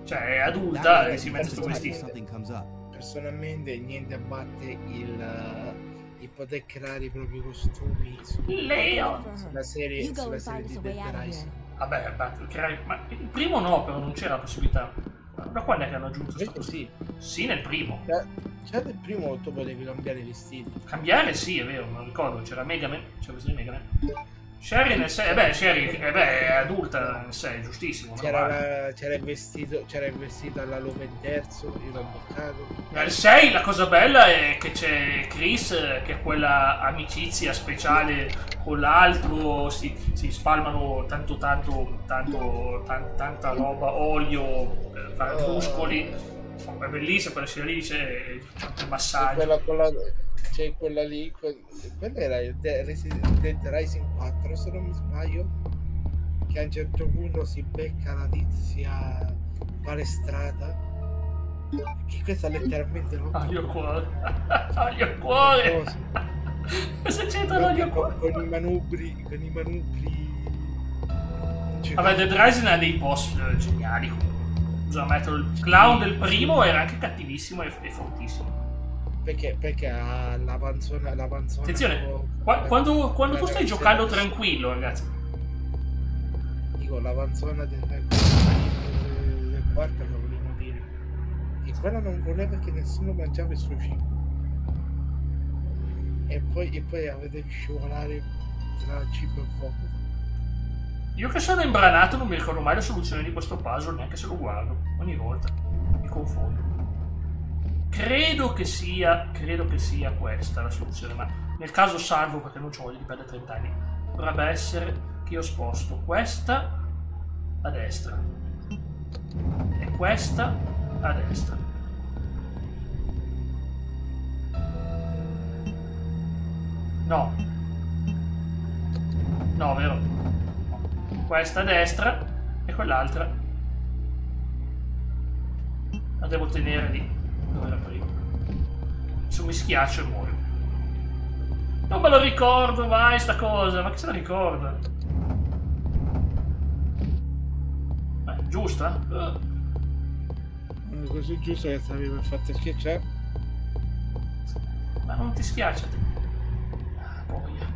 Cioè è adulta e si mette sto vestito. Something comes up. personalmente niente abbatte il poter creare i propri costumi Leon! sulla serie You go and di find us a Dead way out of Rising. here. Vabbè, ma il primo no, però non c'era la possibilità. Da quando è che hanno aggiunto sta Questo cosa? sì, Sì, nel primo. già nel primo tu potevi cambiare i vestiti. Cambiare sì, è vero, non ricordo, c'era Mega Man, c'era questo di Mega Man. Sherry nel 6, Sherry è adulta nel 6, giustissimo. C'era il vestito alla Lumen terzo, io l'ho beccato. Nel 6 la cosa bella è che c'è Chris, che è quella amicizia speciale con l'altro, si spalmano tanta roba, olio, per fare muscoli. È bellissima quella scena lì, c'è il massaggio. C'è quella lì, quello era il Dead Rising 4 se non mi sbaglio, che a un certo punto si becca la tizia palestrata, che questa letteralmente lo Aglio cuore. Aglio cuore. Cosa c'entra l'aglio cuore? con i manubri Vabbè, Dead Rising ha dei boss geniali comunque. Bisogna metterlo. Il clown del primo era anche cattivissimo e fortissimo. perché ha la panzona Attenzione, quando tu stai giocando tranquillo, ragazzi. dico la panzona del quarto lo volevo dire che quella non voleva che nessuno mangiava il suo cibo e poi avete scivolare tra cibo e fuoco. Io che sono imbranato non mi ricordo mai la soluzione di questo puzzle, neanche se lo guardo. Ogni volta mi confondo. Credo che sia questa la soluzione, ma nel caso salvo perché non ci voglio di perdere 30 anni. Dovrebbe essere che io sposto questa a destra e questa a destra. No, vero? Questa a destra e quell'altra la devo tenere lì dove era prima. Se mi schiaccio e muoio. Non me lo ricordo mai sta cosa, ma che se la ricorda? Giusta? Così giusto che stavi per farti schiacciare. Ma non ti schiaccia te. Boia.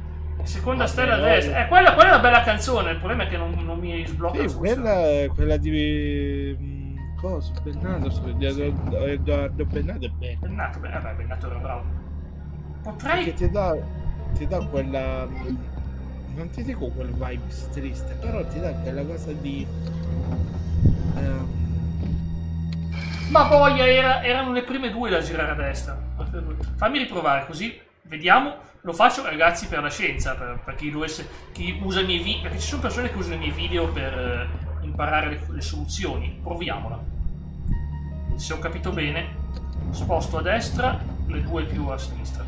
Seconda stella a destra. Quella è una bella canzone, il problema è che non mi sblocca la Sì, funzione. quella di cosa? Bennato, di Edoardo Bennato è bene. Bennato, Bennato era bravo. Perché Potrei... ti dà quella, non ti dico quel vibes triste, però ti dà quella cosa di Ma boia, erano le prime due da girare a destra. Fammi riprovare così vediamo. Lo faccio, ragazzi, per la scienza, per chi usa i miei video, perché ci sono persone che usano i miei video per imparare le soluzioni. Proviamola. Se ho capito bene, sposto a destra, le due più a sinistra.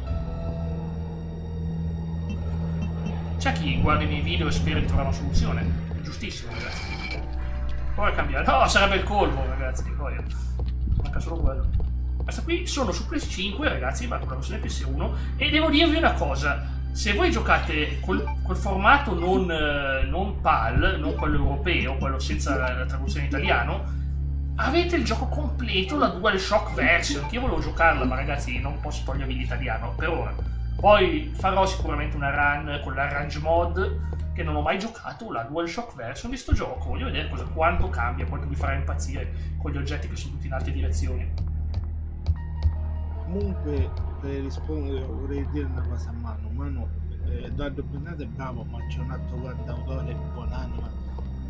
C'è chi guarda i miei video e spera di trovare una soluzione. È giustissimo, ragazzi. Poi cambiare. No, sarebbe il colmo, ragazzi. Poi manca solo quello. Questa qui sono su PS5, ragazzi, ma con la versione PS1. E devo dirvi una cosa. Se voi giocate col formato non PAL, non quello europeo, quello senza la traduzione in italiano, avete il gioco completo, la DualShock version. Che io volevo giocarla, ma ragazzi non posso togliervi l'italiano per ora. Poi farò sicuramente una run con l'Arrange Mod, che non ho mai giocato la DualShock version di sto gioco. Voglio vedere quanto cambia, quanto mi farà impazzire con gli oggetti che sono tutti in altre direzioni. Comunque, per rispondere, vorrei dire una cosa a Manu. Edoardo Bennato è bravo, ma c'è un altro cantautore buonanima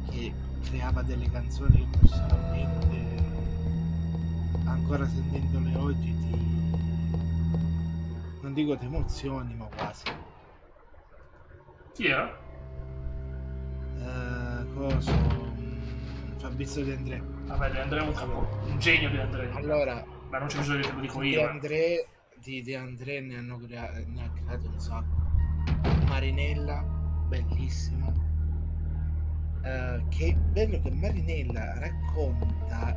che creava delle canzoni che personalmente, ancora sentendole oggi, non dico ti emozioni, ma quasi. Chi era? Fabrizio De André. Vabbè, De André è un capo, un genio di André. Allora, ma non c'è bisogno che te lo dico io. Di André ne ha creato un sacco. Marinella, bellissima. Che è bello che Marinella racconta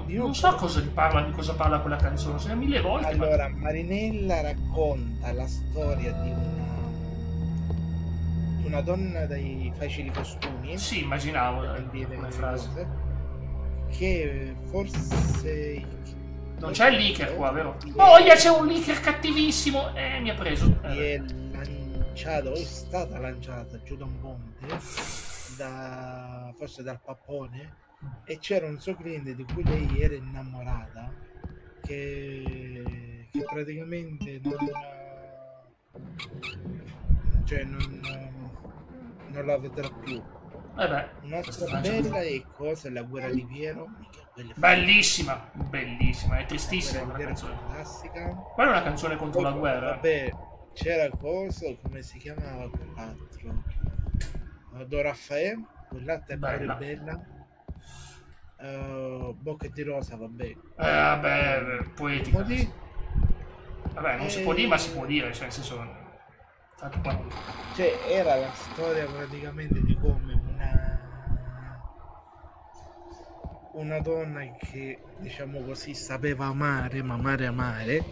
non so di cosa parla quella canzone, se ne 1000 volte. Allora, Marinella racconta la storia di una donna dai facili costumi. Sì, immaginavo una frase. Che forse non c'è il leaker qua, vero? Boia, c'è un leaker cattivissimo! Mi ha preso. È stata lanciata giù da un ponte, forse dal pappone, e c'era un suo cliente di cui lei era innamorata, che praticamente non la vedrà più. Un'altra bella è cosa, la guerra di Piero. Bellissima, è tristissima quella canzone. Classica. Quella è una canzone contro la guerra. Vabbè, c'era cosa, come si chiamava quell'altro? Don Raffaele, quell'altra è bella. Bocca di rosa, vabbè. Vabbè, poetica. Vabbè, non si può dire, ma si può dire, cioè nel senso. Cioè, era la storia praticamente di come una donna che, diciamo così, sapeva amare, ma amare,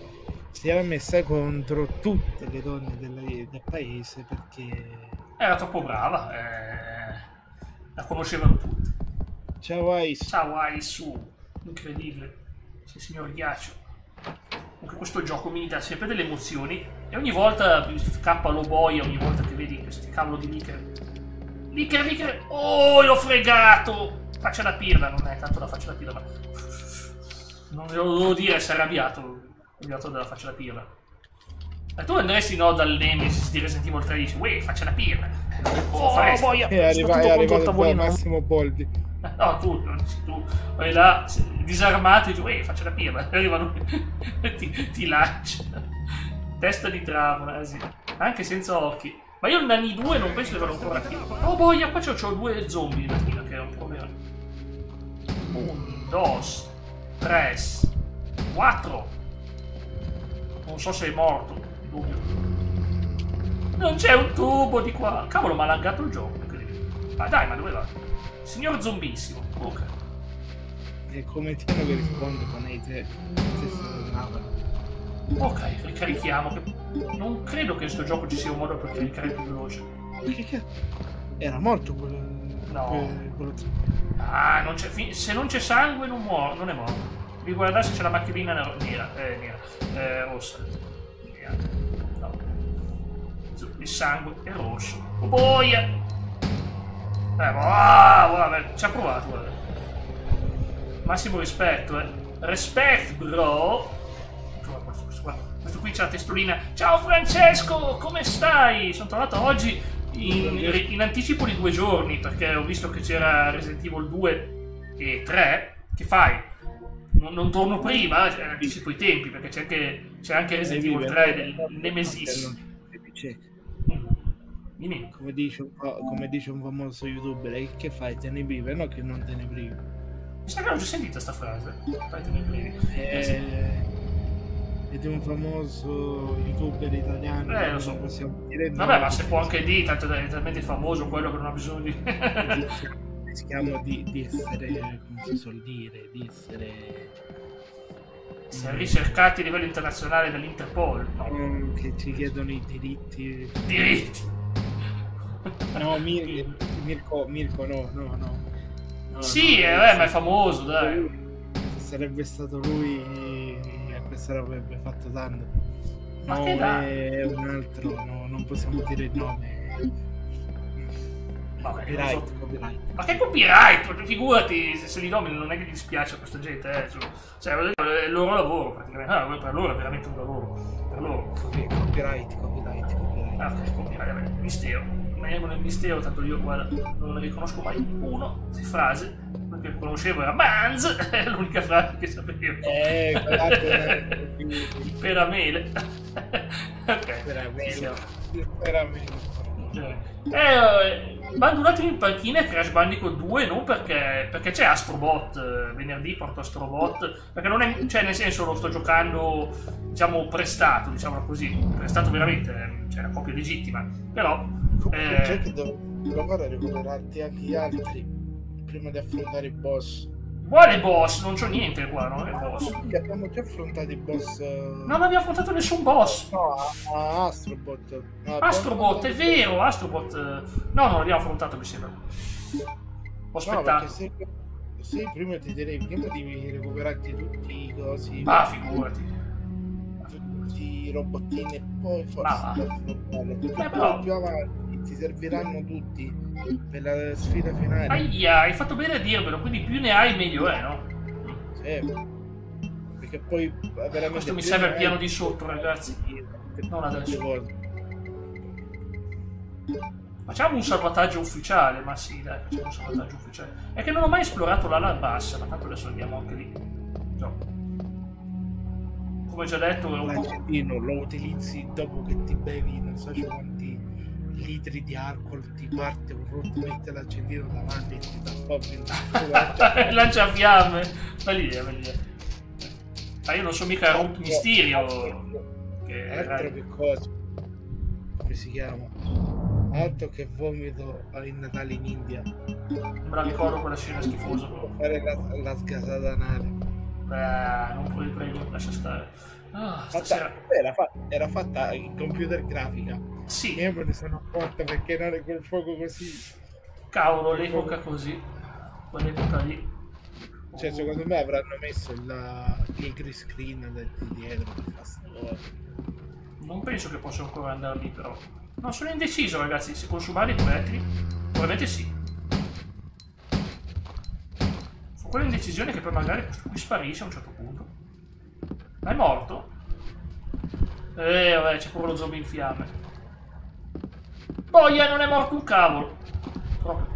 si era messa contro tutte le donne del paese perché era troppo brava, la conoscevano tutte. Ciao Aisu, incredibile, sì, signor Ghiaccio. Comunque questo gioco mi dà sempre delle emozioni e ogni volta scappa lo boia, ogni volta che vedi questi cavolo di leaker. Oh, l'ho fregato! Faccia da pirla, non è tanto la faccia da pirla, ma non lo devo dire, si è arrabbiato della faccia da pirla. E tu andresti dal Nemesis di Resident Evil 3 e dici, uè, faccia da pirla. Boia! È arrivato Massimo Boldi. No, tu vai là, disarmato, e dici, uè, faccia da pirla. E arrivano e ti lancia. Testa di travola, sì. Anche senza occhi. Ma io il Nani 2 non penso che vado ancora qui. Oh boia, qua c'ho 2 zombie in mattina, che è un problema. 1, 2, 3, 4. Non so se è morto, dubbio. Non c'è un tubo di qua. Cavolo, mi ha laggato il gioco. Ma dai, ma dove va? Signor zombissimo. Ok. È come Tino che risponde con Eite. Ok, ricarichiamo. Non credo che in sto gioco ci sia un modo per caricare più veloce. Era morto quello. No. Ah, non c'è. Se non c'è sangue non è morto. Devi guardare se c'è la macchinina nera. Rossa. Nera. No. Il sangue è rosso. Oh boia! Guarda, ci ha provato, guarda. Massimo rispetto, Respect, bro! Questo qui c'ha la testolina. Ciao Francesco, come stai? Sono tornato oggi in anticipo di 2 giorni perché ho visto che c'era Resident Evil 2 e 3. Che fai? Non torno prima, anticipo i tempi perché c'è anche Resident Evil 3 del Nemesis. Dimmi. Come dice un famoso youtuber, che fai? Te ne privi? No, che non te ne privi. Mi sa che l'ho già sentita sta frase. Fai te ne privi. Ed è un famoso youtuber italiano. Lo so. Possiamo dire. Vabbè, ma se può anche dire, tanto è talmente famoso quello che non ha bisogno di. Rischiamo di essere, come si suol dire, di essere ricercati a livello internazionale dall'Interpol. No? Che ci chiedono i diritti. No, Mirko no. Sì, ma è famoso, dai. Sarebbe stato lui questa roba avrebbe fatto tanto. Ma No, che da? è un altro, no, non possiamo dire il nome. Vabbè, Copyright, copyright. Ma che copyright? Figurati, se li nomini non è che ti dispiace a questa gente, cioè, voglio dire, è il loro lavoro praticamente. Per loro è veramente un lavoro. Per loro. Copyright. Ah, ok, copyright, mistero. Rimaniamo nel mistero, tanto io guarda, non ne riconosco mai uno di frase. Quello che conoscevo era Manz, è l'unica frase che sapevo. Guardate, Il peramele. Ok, veramente. mando un attimo in panchina Crash Bandicoot 2 non perché c'è Astrobot, venerdì porto Astrobot, perché non è, cioè nel senso lo sto giocando diciamo prestato, diciamo così, prestato veramente, cioè una copia legittima, però c'è che devo provare a recuperarti anche gli altri prima di affrontare i boss. Quale boss? Non c'ho niente qua, no? È boss. Abbiamo già affrontato i boss. Non abbiamo affrontato nessun boss. No, a Astrobot. Astrobot, è vero, Astrobot. No, non l'abbiamo affrontato, mi sembra. Ho aspettato. No, se prima ti direi, prima devi recuperarti tutti i cosi. Ma figurati. Tutti i robottini e poi Ma forse affrontarli. Perché però più avanti ti serviranno tutti per la sfida finale. Aia, hai fatto bene a dirmelo, quindi più ne hai meglio è, no? Sì. Perché poi veramente Questo mi serve il piano di sotto, ragazzi. Non adesso. Facciamo un salvataggio ufficiale, ma sì, dai, facciamo un salvataggio ufficiale. È che non ho mai esplorato l'ala bassa, ma tanto adesso andiamo anche lì. No. Come già detto, è un po'... L'accendino lo utilizzi dopo che ti bevi non so quanti litri di alcol, ti parte un rotto, metti l'accendino davanti e ti trasformi in lanciafiamme. Bella idea. Ma io non so mica Root Mysterio. Altro che cosa? Come si chiama? Altro che vomito in Natale in India. Non me la ricordo quella scena schifosa. Può fare la sgasata anale. Non puoi, prego, lascia stare. Stasera... era fatta in computer grafica. Sì. Io me ne sono accorta perché non è quel fuoco così. Cavolo, l'epoca così. Quell'epoca lì. Cioè, secondo me avranno messo il green screen di dietro per fare sta cosa. Non penso che possa ancora andare lì, però. No, sono indeciso, ragazzi. Se consumare i proiettili, probabilmente sì. Fu quella indecisione che poi magari questo qui sparisce a un certo punto. Ma è morto? Vabbè, c'è pure lo zombie in fiamme. Boia, non è morto un cavolo. Proprio.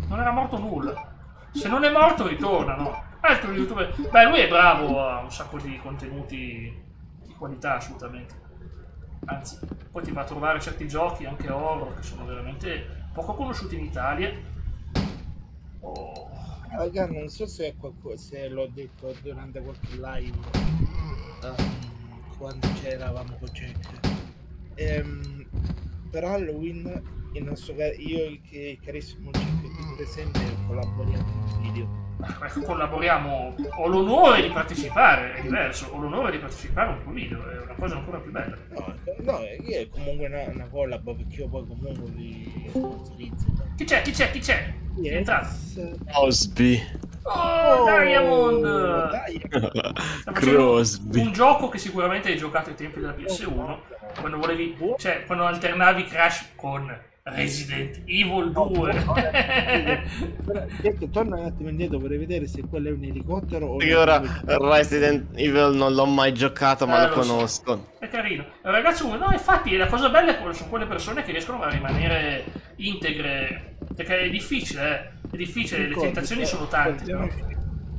Non era morto nulla. Se non è morto ritorna, no? Altro youtuber. Beh, lui è bravo, ha un sacco di contenuti di qualità, assolutamente. Anzi, poi ti va a trovare certi giochi, anche horror, che sono veramente poco conosciuti in Italia. Oh. Raga, non so se l'ho detto durante qualche live quando c'eravamo con Jack. Per Halloween il nostro io e carissimo Jack qui presente collaboriamo in un video. Collaboriamo, ho l'onore di partecipare, è diverso, ho l'onore di partecipare a un tuo video, è una cosa ancora più bella. No, è comunque una collab perché io poi comunque vi sponsorizzo. Chi c'è? Yes. Crosby. Oh, Diamond! Crosby. Un gioco che sicuramente hai giocato ai tempi della PS1, quando volevi, cioè quando alternavi Crash con Resident Evil 2. Torna un attimo indietro per vedere se quello è un elicottero o io ora Resident Evil non l'ho mai giocato, ma lo conosco. So. È carino. Ragazzi, no, infatti la cosa bella è che sono quelle persone che riescono a rimanere integre, perché è difficile, le tentazioni sono tante, no?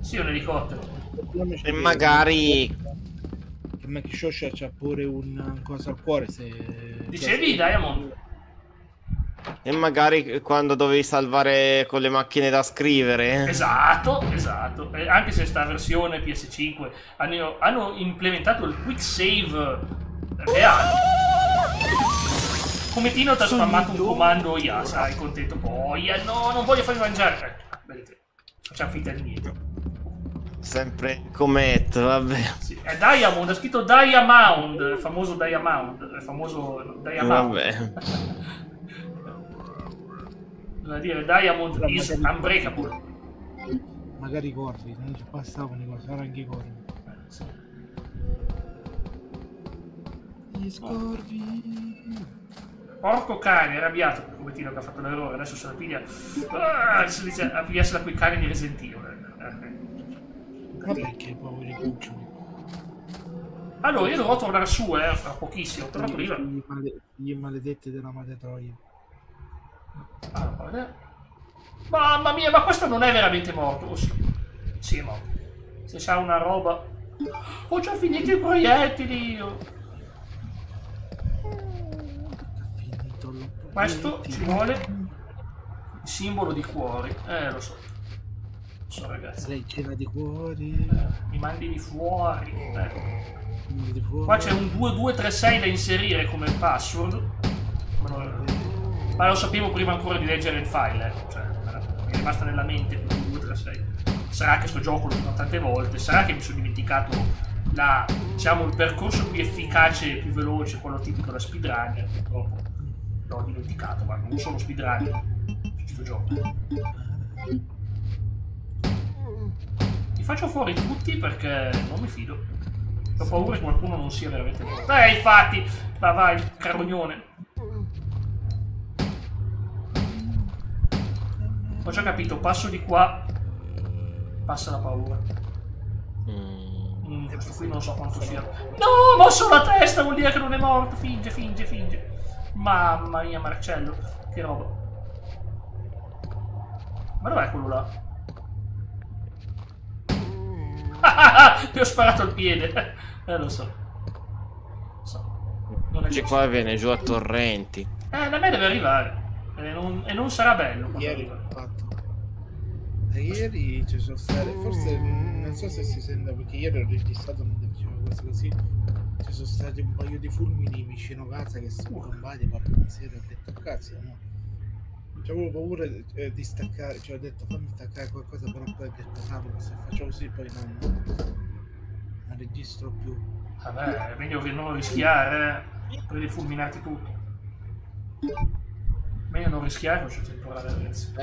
Sì, un elicottero. E magari Mackie Shosha c'ha pure una cosa al cuore se... Dicevi Diamond? E magari quando dovevi salvare con le macchine da scrivere. Esatto. Anche se sta versione PS5 hanno implementato il quick save reale. Come Tino ti ha spammato un comando, sai, contento. Boia, no, non voglio farmi mangiare. Vedete, facciamo finta di niente. Sempre comet, vabbè. Sì, è Diamond, ha scritto Diamond, il famoso Diamond, Vabbè. Vuol dire Diamond is unbreakable. Magari corvi, non ci passavano i corvi, ora anche i corvi. Sì. Gli scorvi. Porco cane, arrabbiato quel comettino che ha fatto l'errore, adesso se la piglia. Adesso inizia a pigliarsi da quei cani di Resident Evil. Ma perché poveri cuccioli? Allora, io dovrò tornare su, fra pochissimo, però prima. Gli maledetti della madre Troia. Mamma mia, ma questo non è veramente morto. Oh sì, sì è morto. Se c'ha una roba. Ho già finito i proiettili io. Questo ci vuole il simbolo di cuori. Lo so. Lo so ragazzi. Sei cena di cuori. Mi mandi di fuori. Qua c'è un 2236 da inserire come password. Ma lo sapevo prima ancora di leggere il file, cioè mi è rimasta nella mente il 2236. Sarà che sto gioco l'ho giocato tante volte, sarà che mi sono dimenticato diciamo, il percorso più efficace e più veloce, quello tipico da speedrunner, purtroppo l'ho dimenticato, ma non sono speedrunner su questo gioco. Li faccio fuori tutti perché non mi fido. Ho paura che qualcuno non sia veramente morto. Infatti! Ma vai, carognone! Ho già capito, passo di qua, passa la paura. Questo qui non so quanto sia. No, mosso la testa, vuol dire che non è morto. Finge, finge, finge. Mamma mia, Marcello, che roba. Ma dov'è quello là? Mi ho sparato al piede. Lo so. Non è qua viene giù a torrenti. Da me deve arrivare. E non sarà bello. Ieri ci sono state, forse non so se si sente perché ieri ho registrato mentre facevo cose così. Ci sono stati un paio di fulmini vicino casa che sono trombati, porca miseria, ho detto cazzo no. Avevo paura di staccare, cioè ho detto fammi staccare qualcosa, però poi ho detto cavolo, se faccio così poi non registro più. Vabbè, è meglio che non rischiare, per fulminarti tutto. Meglio non rischiare, c'è temporale ragazzi.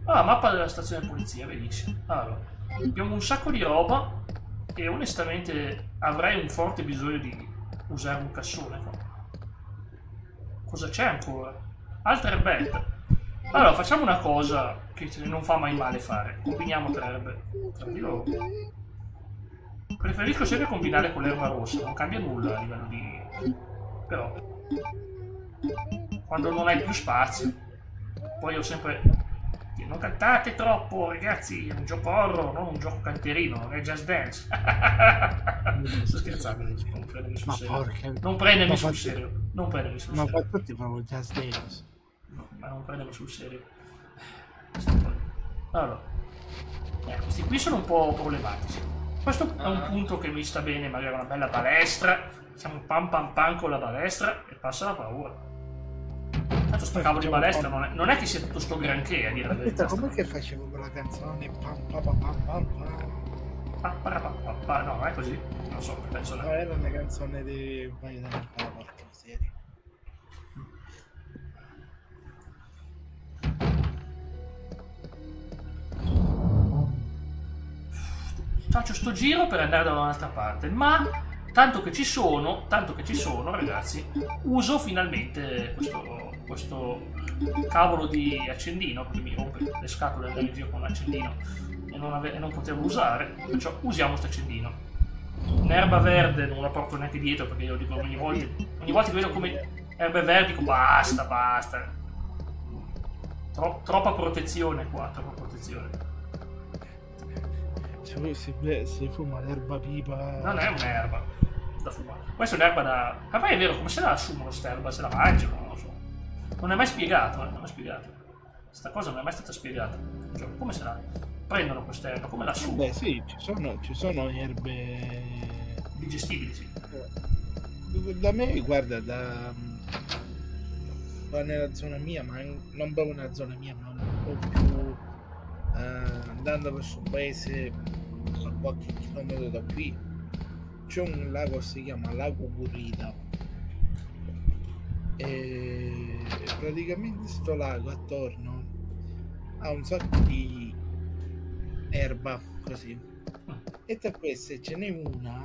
Mappa della stazione di polizia, benissimo. Allora, abbiamo un sacco di roba e onestamente avrei un forte bisogno di usare un cassone qua. Cosa c'è ancora? Altre erbette. Allora, facciamo una cosa che non fa mai male fare. Combiniamo tre erbe. Io preferisco sempre combinare con l'erba rossa, non cambia nulla a livello di... Però... quando non hai più spazio. Poi ho sempre... Non cantate troppo, ragazzi, è un gioco horror, non un gioco canterino, non è Just Dance. Sto scherzando, non prendermi sul serio. Non prendermi sul serio. Non prendermi sul serio. Ma tutti fanno Just Dance. No, ma non prendermi sul serio. Allora, questi qui sono un po' problematici. Questo è un punto che mi sta bene, magari una bella balestra. Facciamo pam pam pam con la balestra e passa la paura. Tanto sto cavolo di balestra non è che sia tutto sto granché a dire la verità. Com'è che facevo quella canzone? Pam pam pam pam pam. No, è così. Non so che canzone. No, era una canzone di un paio di anni fa, porca miseria. Faccio sto giro per andare da un'altra parte, ma tanto che ci sono, ragazzi, uso finalmente questo cavolo di accendino, perché mi rompe le scatole andare in giro con l'accendino e non potevo usare, perciò usiamo questo accendino. Un'erba verde non la porto neanche dietro, perché io dico ogni volta che vedo come erbe verdi dico basta. Troppa protezione qua, troppa protezione. Si fuma l'erba pipa. Non è un'erba da fumare. Questa è un'erba da... Ma poi è vero, come se la assumono quest'erba? Se la mangiano? Non lo so. Non è mai spiegato, non è mai spiegato. Questa cosa non è mai stata spiegata. Cioè, come se la prendono quest'erba? Come la assumono? Beh sì, ci sono erbe... digestibili, sì. Da me, guarda, nella zona mia, ma non proprio nella zona mia, ma un po' più... andando verso un paese a qualche chilometro da qui c'è un lago che si chiama Lago Burrida e praticamente sto lago attorno ha un sacco di erba, così. E tra queste ce n'è una,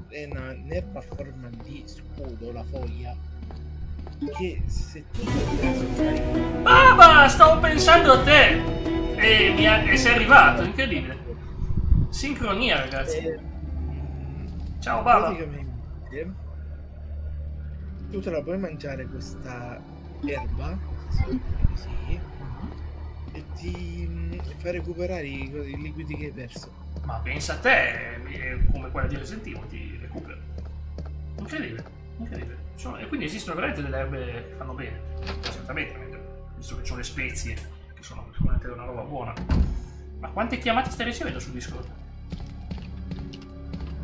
è un'erba a forma di scudo, la foglia, che se tu Baba, stavo pensando a te! E sei arrivato, incredibile. Sincronia, ragazzi. Ciao, Baba. Praticamente tu te la puoi mangiare questa erba, così, e ti fa recuperare i liquidi che hai perso. Ma pensa a te, come quella di Resident Evil, ti recupero. Incredibile, incredibile. E quindi esistono veramente delle erbe che fanno bene, certamente, visto che ci sono le spezie, che sono sicuramente una roba buona. Ma quante chiamate stai ricevendo su Discord?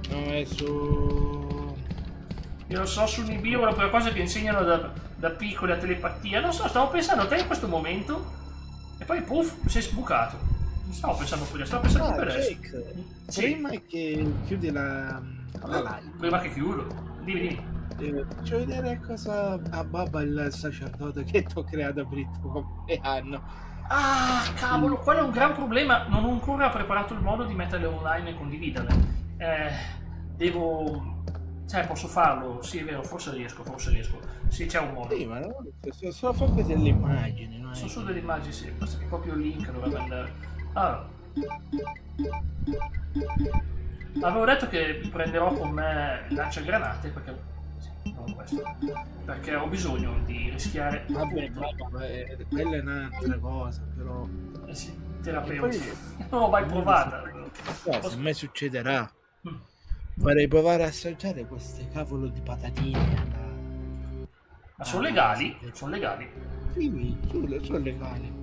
No, è su... Io lo so, su Nibiru, quelle cose che insegnano da piccoli a telepatia. Non so, stavo pensando a te in questo momento, e poi puff, sei sbucato. Non stavo pensando per adesso. Jake, sì. Prima che chiudi la live. Prima che chiudo, dimmi. Faccio vedere cosa a Baba, il sacerdote che ti ho creato per il tuo compleanno. Ah, cavolo, quello è un gran problema. Non ho ancora preparato il modo di metterle online e condividerle. Devo... Cioè, posso farlo? Sì, è vero, forse riesco. Sì, c'è un modo. Sì, ma no, solo fa vedere le immagini, no? Sono solo delle immagini, sì, basta che proprio il link dovrebbe andare. Allora, avevo detto che prenderò con me il lanciagranate, perché... Sì, non questo. Perché ho bisogno di rischiare... Vabbè, quella è un'altra cosa, però... sì, terapeuta. Non l'ho mai provata. Se mai succederà... Vorrei provare a assaggiare queste cavolo di patatine. Ma sono legali? Sono legali? Sì, sono legali.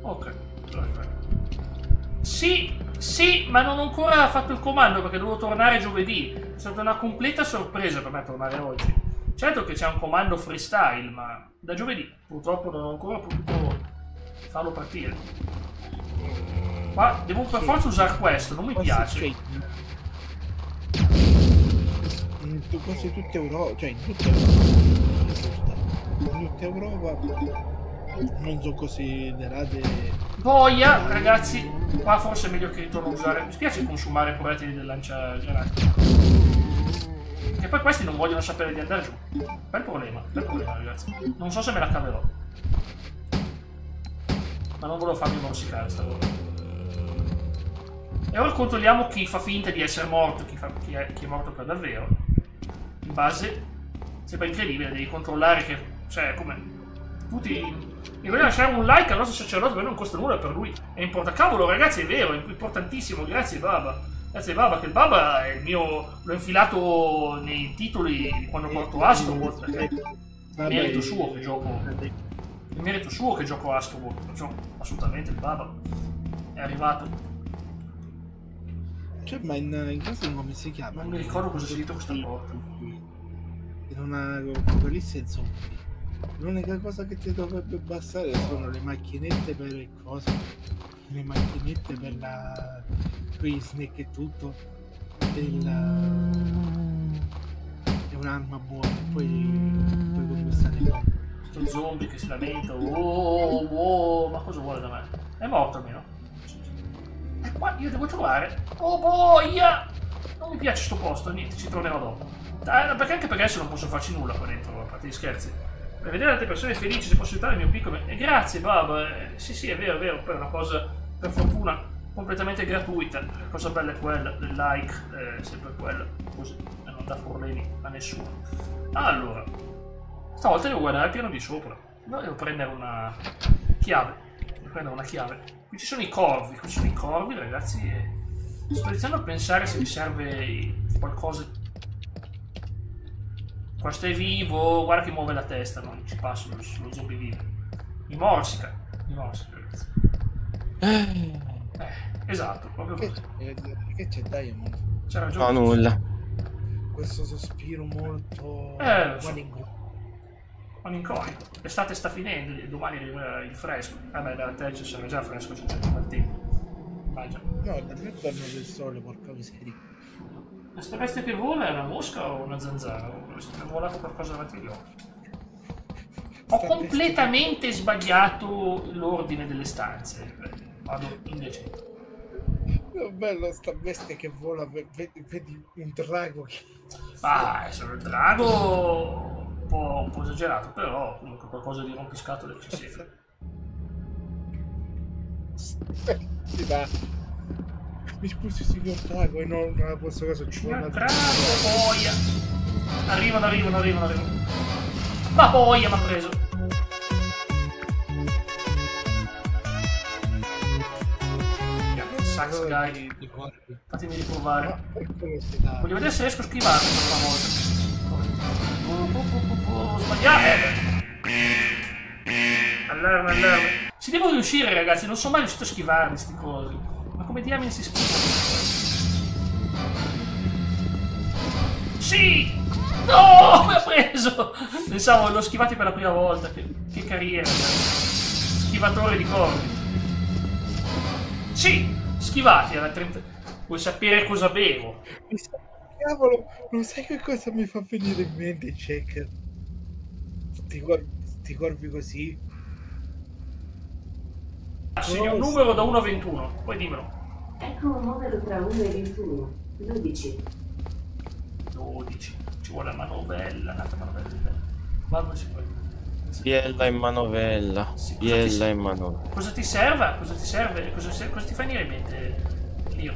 Ok, perfetto. Sì, ma non ho ancora fatto il comando perché dovevo tornare giovedì. È stata una completa sorpresa per me tornare oggi. Certo che c'è un comando freestyle, ma da giovedì purtroppo non ho ancora potuto farlo partire. Ma devo per forza usare questo, non mi piace. Quasi tutta Europa, cioè in tutta Europa non sono considerate... Boia, ragazzi, qua forse è meglio che ritorno a usare. Mi spiace consumare proiettili del lanciagranate. E poi questi non vogliono sapere di andare giù. Bel problema, ragazzi. Non so se me la caverò. Ma non volevo farmi morsicare stavolta. E ora controlliamo chi fa finta di essere morto, chi è morto per davvero. In base, sembra incredibile, devi controllare che, cioè, come tutti. E voglio lasciare un like al nostro sacerdote, perché non costa nulla per lui. È importante. Cavolo, ragazzi, è vero, è importantissimo. Grazie, Baba. Grazie, Baba, che il Baba è il mio. L'ho infilato nei titoli quando porto Astrobot, perché è merito suo che gioco. È merito suo che gioco Astrobot, perciò assolutamente il Baba è arrivato. Cioè, ma in caso come si chiama? Non mi ricordo cosa si dice questa porta. In una apocalisse zombie, l'unica cosa che ti dovrebbe bastare sono le macchinette per le cose, le macchinette per la snack e tutto, e un'arma buona, poi conquistare il mondo. Questo zombie che si lamenta, ma cosa vuole da me? È morto almeno. Qua io devo trovare. Oh boia! Non mi piace sto posto, niente, ci tornerò dopo. Perché anche perché adesso non posso farci nulla qua dentro, a parte gli scherzi. Per vedere altre persone felici, se posso aiutare il mio piccolo. E grazie, Baba. Sì, è vero, per una cosa, per fortuna, completamente gratuita. La cosa bella è quella, del like, sempre quella. Così, e non dà problemi a nessuno. Allora, stavolta devo guardare il piano di sopra. No, devo prendere una chiave. Qui ci sono i corvi, ragazzi, e sto iniziando a pensare se mi serve qualcosa. Questo è vivo, guarda che muove la testa, non ci passo lo zombie vivo. Mi morsica, ragazzi. Esatto, proprio così. Che c'è, Diamond? C'è ragione. No, nulla. Questo sospiro molto... Malinconia. L'estate sta finendo, domani arriva il fresco. Vabbè, da te ci sarà già fresco, c'è già il tempo. Vai già. No, da me torno del sole, porca miseria. Questa bestia che vola è una mosca o una zanzara? O è volato qualcosa davanti agli occhi? Ho completamente sbagliato l'ordine delle stanze. Vado indecente. È bello sta bestia che vola, vedi un drago che... Ah, essere il drago un po' esagerato, però comunque qualcosa di rompiscatole ci sia. Mi scusi signor drago e non la posso cosa ci vuole. Drago, boia. Arrivano. Ma boia mi ha preso. Sax guy. Fatemi riprovare. Voglio vedere se riesco a schivarlo una volta. Sbagliato. Allarme. Ci devo riuscire, ragazzi, non sono mai riuscito a schivarli sti cosi. Ma come diamine si schiva? Sì! No! Mi ha preso! Pensavo, l'ho schivati per la prima volta. Che carriera. Schivatore di corvi. Sì! Schivati alla 30. Vuoi sapere cosa bevo? Cavolo, non sai che cosa mi fa venire in mente, Check? Sti corvi così. Segno un numero da 1 a 21, poi dimmelo. Ecco un numero tra 1 e 21. 12. 12. Ci vuole la manovella, un'altra manovella. Vado sicuro. Biella in manovella. Sì, Biella in manovella. Cosa ti serve? Cosa ti serve? Cosa ti fa venire in mente, Lio?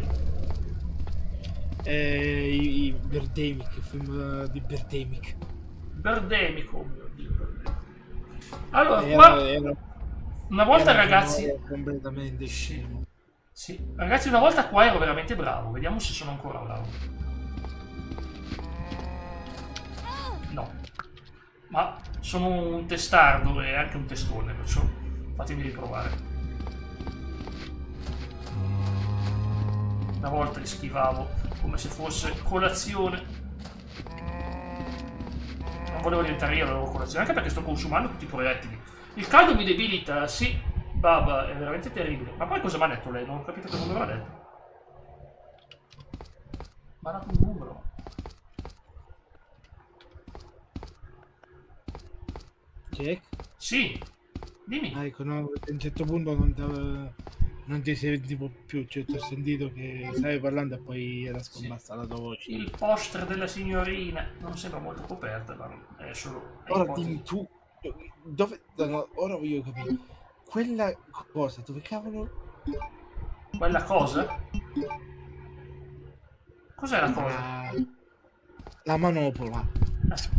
I Birdemic, il film di Birdemic. Birdemic, oh mio Dio. Allora, qua... Una volta, ragazzi... completamente scemo. Sì. Ragazzi, una volta qua ero veramente bravo. Vediamo se sono ancora bravo. No. Ma sono un testardo e anche un testone, perciò fatemi riprovare. Una volta li schivavo come se fosse colazione. Non volevo diventare io la loro colazione, anche perché sto consumando tutti i proiettili. Il caldo mi debilita, sì, Baba, è veramente terribile. Ma poi cosa mi ha detto lei? Non ho capito che numero ha detto. Ma ha dato un numero. Jack? Sì, dimmi. Ah, ecco, no, a un certo punto non ti sentivo più, cioè ti ho sentito che stavi parlando e poi era scomparsa la tua voce. Il poster della signorina non sembra molto coperta, ma è solo... Ora dimmi tu, dove... No, ora voglio capire. Quella cosa, dove cavolo... Quella cosa? Cos'è la cosa? La manopola.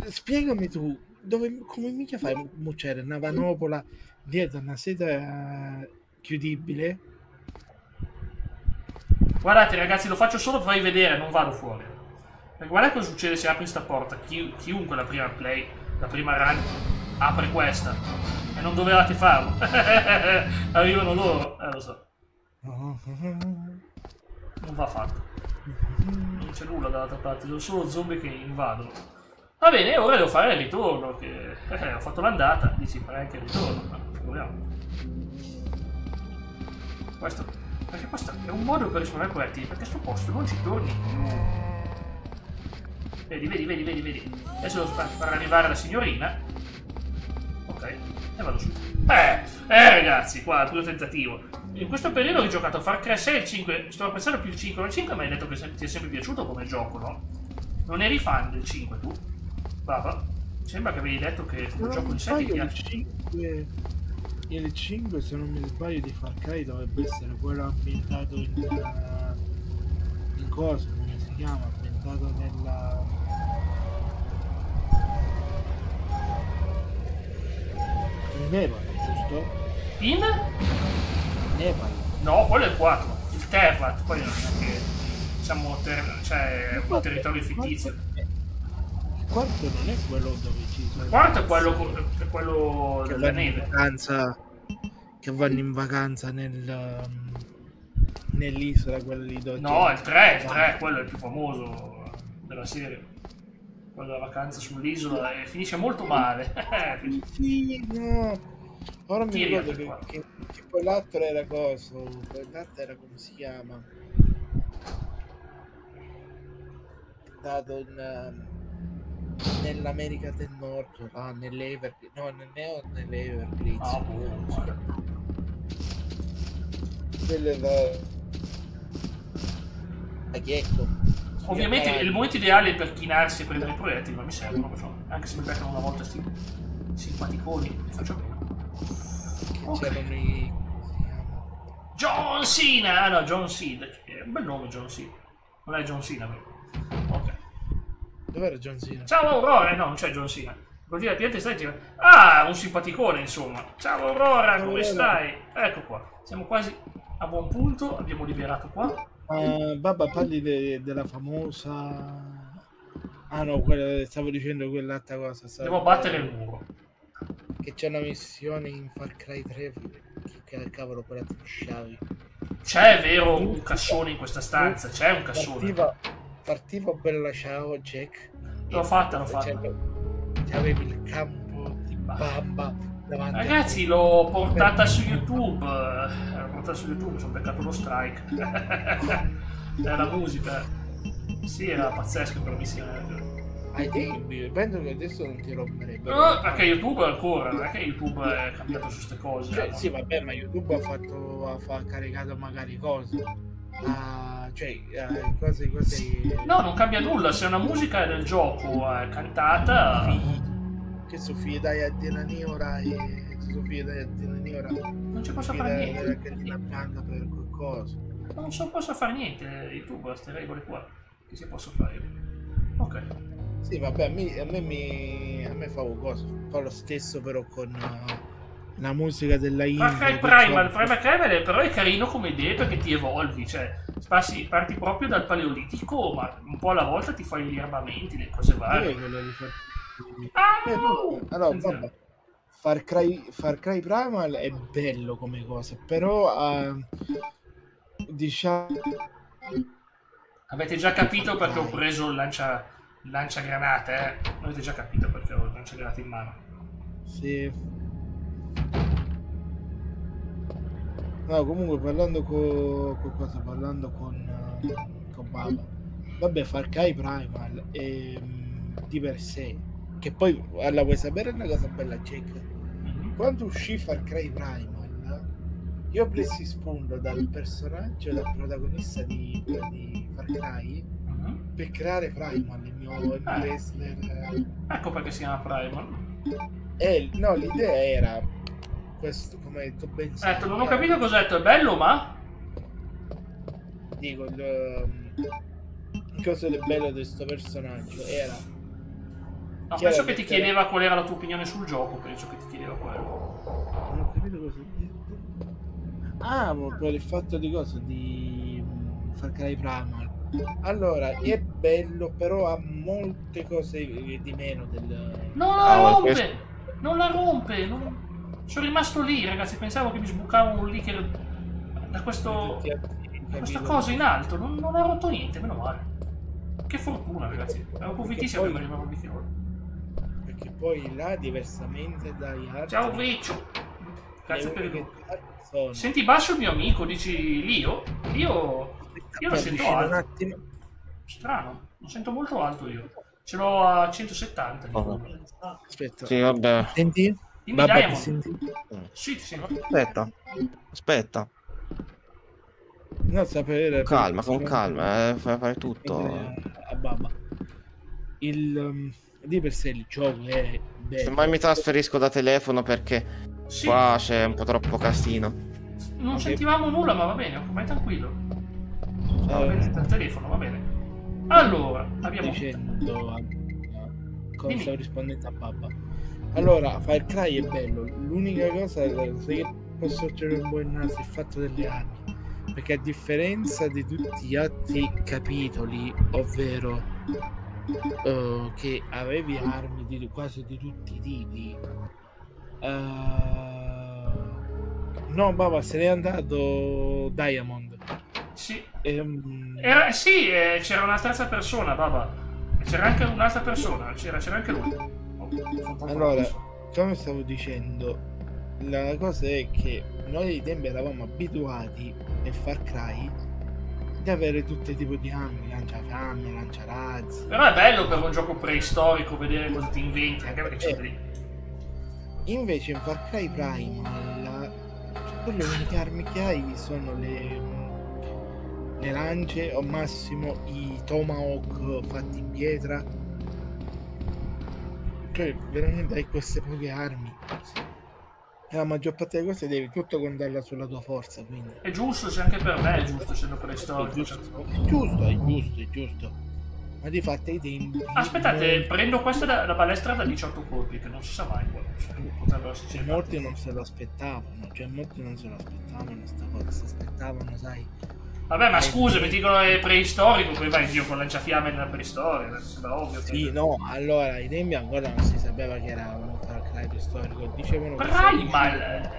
Spiegami tu, dove, come mica fai a mucciare una manopola dietro una seta chiudibile? Guardate ragazzi, lo faccio solo per farvi vedere, non vado fuori. Perché guardate cosa succede se apri sta porta. Chiunque la prima play, la prima run, apre questa. E non dovevate farlo. Arrivano loro, lo so. Non va fatto. Non c'è nulla dall'altra parte, sono solo zombie che invadono. Va bene, ora devo fare il ritorno, che ho fatto l'andata, dici farai anche il ritorno, ma proviamo. Perché questo è un modo per risparmiare proiettili, perché sto posto non ci torni più. Vedi. Adesso devo far arrivare la signorina. Ok, e vado su. Ragazzi, qua il primo tentativo. In questo periodo ho rigiocato Far Cry 6 e il 5, sto apprezzando più il 5. Il 5 mi hai detto che ti è sempre piaciuto come gioco, no? Non eri fan del 5 tu? Baba? Sembra che avevi detto che come gioco il 6 ti piace. Il 5, se non mi sbaglio, di Far Cry dovrebbe essere quello ambientato in cosa, come si chiama? Ambientato nella... in Nepal, giusto? In? Nepal. No, quello è il 4, il Terrat, poi non è che diciamo cioè un territorio fittizio. Il quarto non è quello dove ci sono. Il quarto è quello della neve. Vacanza, che vanno in vacanza nell'isola, quella lì dove... No, il 3, quello è il più famoso della serie. Quello della vacanza sull'isola e finisce molto male. Sì, no. Ora mi ricordo che quell'altro era cosa? Quell'altro era come si chiama? Dato in... nell'America del Nord, nell'Everglades, no, nell'Everglades. Ah, boh. Quelle da ghetto. Ovviamente il momento ideale per chinarsi e prendere i proiettili non mi servono, anche se mi beccano una volta sti simpaticoni, li faccio bene. C'erano i... John Cena! Ah no, John Cena. È un bel nome John Cena. Non è John Cena, però. Ok. Dov'era John Cena? Ciao Aurora! No, non c'è John Cena. Vuol dire, Piante stai girando. Ah, un simpaticone, insomma. Ciao Aurora, come stai? Ecco qua. Siamo quasi a buon punto. Abbiamo liberato qua. Babba, parli della famosa... Ah no, stavo dicendo quell'altra cosa. Devo battere il muro. Che c'è una missione in Far Cry 3. Che cavolo, quella ti sciavi. C'è, vero, un cassone in questa stanza. C'è un cassone. Partiva bella ciao, Jack. L'ho fatta. C'avevi il campo di Bamba davanti. Ragazzi, l'ho portata su YouTube. Mi sono beccato lo strike. Era la musica. Sì, era pazzesco per missione. Ai tempi, penso che adesso non ti romperebbe. Perché YouTube ancora, non è che YouTube è cambiato su queste cose. Cioè, sì, vabbè, ma YouTube ha caricato magari cose. Cose. No, non cambia nulla. Se una musica del gioco è cantata. Che Sofia dai a Dinani ora e Sofia dai a Dinani ora. Non ci posso fare niente. La bianca per qualcosa. Non posso fare niente. YouTube ha queste regole qua. Che si posso fare? Ok. Sì, vabbè, a me fa qualcosa. Fa lo stesso però con la musica della Indie. Far Cry Primal però è carino come idea perché ti evolvi, cioè parti proprio dal paleolitico, ma un po' alla volta ti fai gli armamenti, le cose varie. Allora, vabbè. Far Cry Primal è bello come cosa, però diciamo... Avete già capito perché ho preso il lanciagranate, eh? Avete già capito perché ho il lanciagranate in mano. Sì. No, comunque parlando con Baba. Vabbè, Far Cry Primal di per sé. Che poi, allora, vuoi sapere una cosa bella, Jack? Quando uscì Far Cry Primal, io ho preso spunto dal personaggio, dal protagonista di Far Cry per creare Primal, il mio wrestler. Ecco perché si chiama Primal. No, l'idea era questo, come hai detto ben sai. Non ho capito cos'ha detto, è bello, ma? Dico, cosa è bello di questo personaggio era... No, penso che ti chiedeva qual era la tua opinione sul gioco, penso che ti chiedeva quello. Non ho capito cosa ha detto. Ah, per il fatto di cosa? Di Far Cry Primal. Allora, è bello, però ha molte cose di meno del... Non la rompe! Sono rimasto lì, ragazzi, pensavo che mi sbucava un leaker da questa cosa in alto, non ha rotto niente, meno male. Che fortuna, ragazzi, ero convintissimo che mi arrivava un leaker. Perché poi là, diversamente dai altri... Ciao Vecchio! Grazie per il... Senti basso il mio amico, dici Lio? Io lo sento alto. Un attimo. Strano, lo sento molto alto io. Ce l'ho a 170. Aspetta. Sì, vabbè. Senti? Vabbè, senti? Sì, sì. Aspetta. Non sapere. Con calma, fai fare tutto. Babba. Di per sé il gioco è bello. Semmai mi trasferisco da telefono perché qua c'è un po' troppo casino. Non sentivamo nulla, ma va bene, vai tranquillo. Va bene, dal telefono, va bene. Allora, abbiamo... Stavo rispondendo a Babba. Allora, Far Cry è bello. L'unica cosa che posso ottenere un buon naso è il fatto delle armi. Perché a differenza di tutti gli altri capitoli, ovvero che avevi armi di quasi di tutti i tipi, no, Baba, se n'è andato Diamond. Sì. C'era una terza persona, Baba. C'era anche un'altra persona, c'era anche lui. Allora, come stavo dicendo, la cosa è che noi ai tempi eravamo abituati nel Far Cry di avere tutti i tipi di armi, lanciafiamme, lanciarazzi. Però è bello per un gioco preistorico vedere cosa ti inventi, anche perché c'è lì. Invece in Far Cry Primal le uniche armi che hai sono le lance, o massimo i tomahawk fatti in pietra. Cioè veramente hai queste poche armi. E la maggior parte delle cose devi tutto contarla sulla tua forza, quindi. È giusto, se anche per me è giusto, essendo preistorico. È giusto. Ma di fatto ai tempi. Aspettate, prendo questa da balestra da 18 colpi, che non si sa mai qua. Cioè, molti non se lo aspettavano, sta cosa, si aspettavano, sai. Vabbè, ma scusa, mi dicono è preistorico, poi vai in giro con lanciafiamme nella preistoria, sembra ovvio. Sì, no, allora ai tempi ancora non si sapeva che era un Far Cry preistorico, dicevano Primal,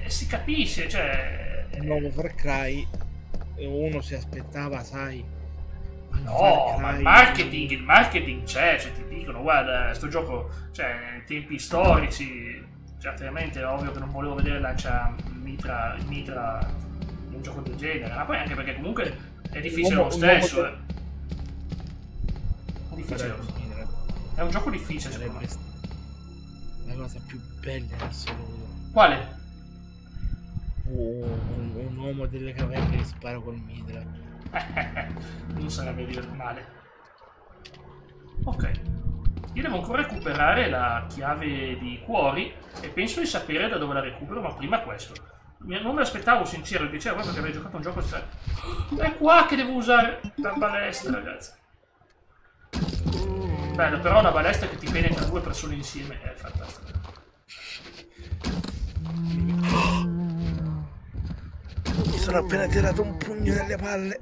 si capisce, cioè. Il nuovo Far Cry uno si aspettava, sai. No, ma il marketing c'è, cioè ti dicono, guarda, sto gioco, cioè, tempi storici, certamente è ovvio che non volevo vedere lancia mitra in un gioco del genere, ma poi anche perché comunque è difficile lo stesso, È difficile. È un gioco difficile, secondo me. La cosa più bella in assoluto. Quale? Un uomo delle caverne che spara col mitra. Non sarebbe male. Ok. Io devo ancora recuperare la chiave di cuori e penso di sapere da dove la recupero, ma prima questo. Non me l'aspettavo sincero, mi piaceva perché avevo giocato un gioco. È qua che devo usare la balestra, ragazzi. Bello, però una balestra che ti penetra due persone insieme è fantastica. Mi sono appena tirato un pugno nelle palle.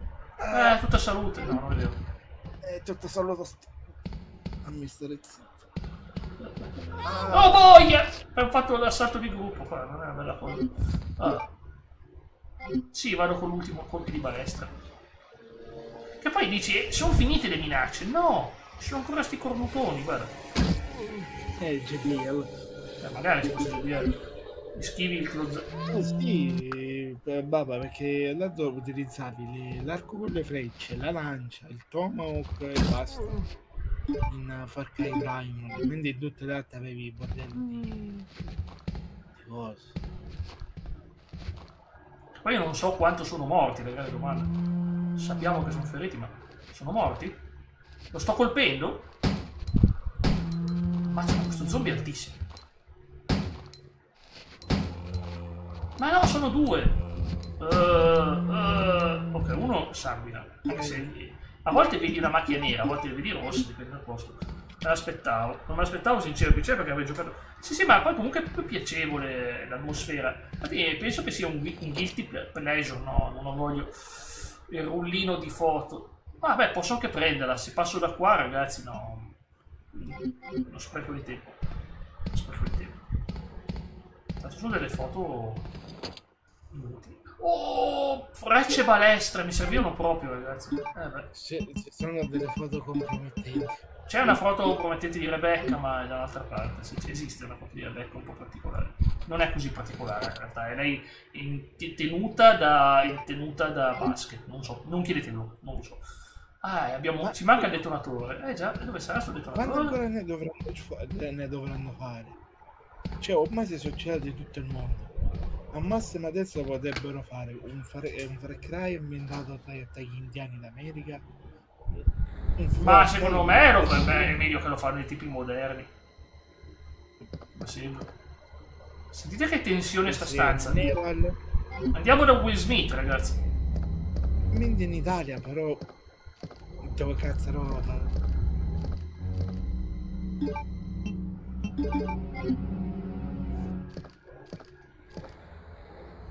Tutta salute, no, non è vero. Tutta salute. Fammi stare zitto. Oh boia! Ho fatto l'assalto di gruppo qua, non è una bella cosa. Sì, vado con l'ultimo colpo di balestra. Che poi dici, sono finite le minacce? No! Ci sono ancora sti cornutoni, guarda. GBL. Magari ci fosse GBL. Schivi il close. Sì, babà, perché là dove utilizzavi l'arco con le frecce, la lancia, il tomahawk e basta. In Far Cry Primal, quindi in tutte le altre avevi bordelli di cose. Poi io non so quanto sono morti, ragazzi, domanda. Sappiamo che sono feriti, ma sono morti? Lo sto colpendo? Mazza, questo zombie è altissimo. Ma no, sono due. Ok, uno sanguina. Anche se a volte vedi una macchia nera, a volte vedi rossa, dipende dal posto. Me l'aspettavo. Non me l'aspettavo sincero, piacere perché avevo giocato. Sì, ma poi comunque è proprio piacevole l'atmosfera. Infatti penso che sia un guilty pleasure, no, non lo voglio. Il rullino di foto. Vabbè, posso anche prenderla. Se passo da qua, ragazzi, no. Non spreco di tempo. Non spreco di tempo. Tanto sono delle foto inutili. Oh, frecce balestre, mi servivano proprio, ragazzi. Ci sono delle foto compromettenti. C'è una foto compromettente di Rebecca, ma è dall'altra parte. Sì, esiste una foto di Rebecca un po' particolare. Non è così particolare, in realtà. È lei tenuta da basket. Non so, non chiedetelo, non lo so. Ci manca il detonatore. Già, dove sarà sto detonatore? Quando ancora ne dovranno fare? Cioè, ormai si sono girati tutto il mondo. Al massimo adesso potrebbero fare un Far Cry ambientato dagli indiani d'America. Ma secondo me è meglio che lo fanno i tipi moderni. Ma sembra. Sentite che tensione sta stanza. Andiamo da Will Smith, ragazzi. Quindi in Italia, però dove cazzo lo fa?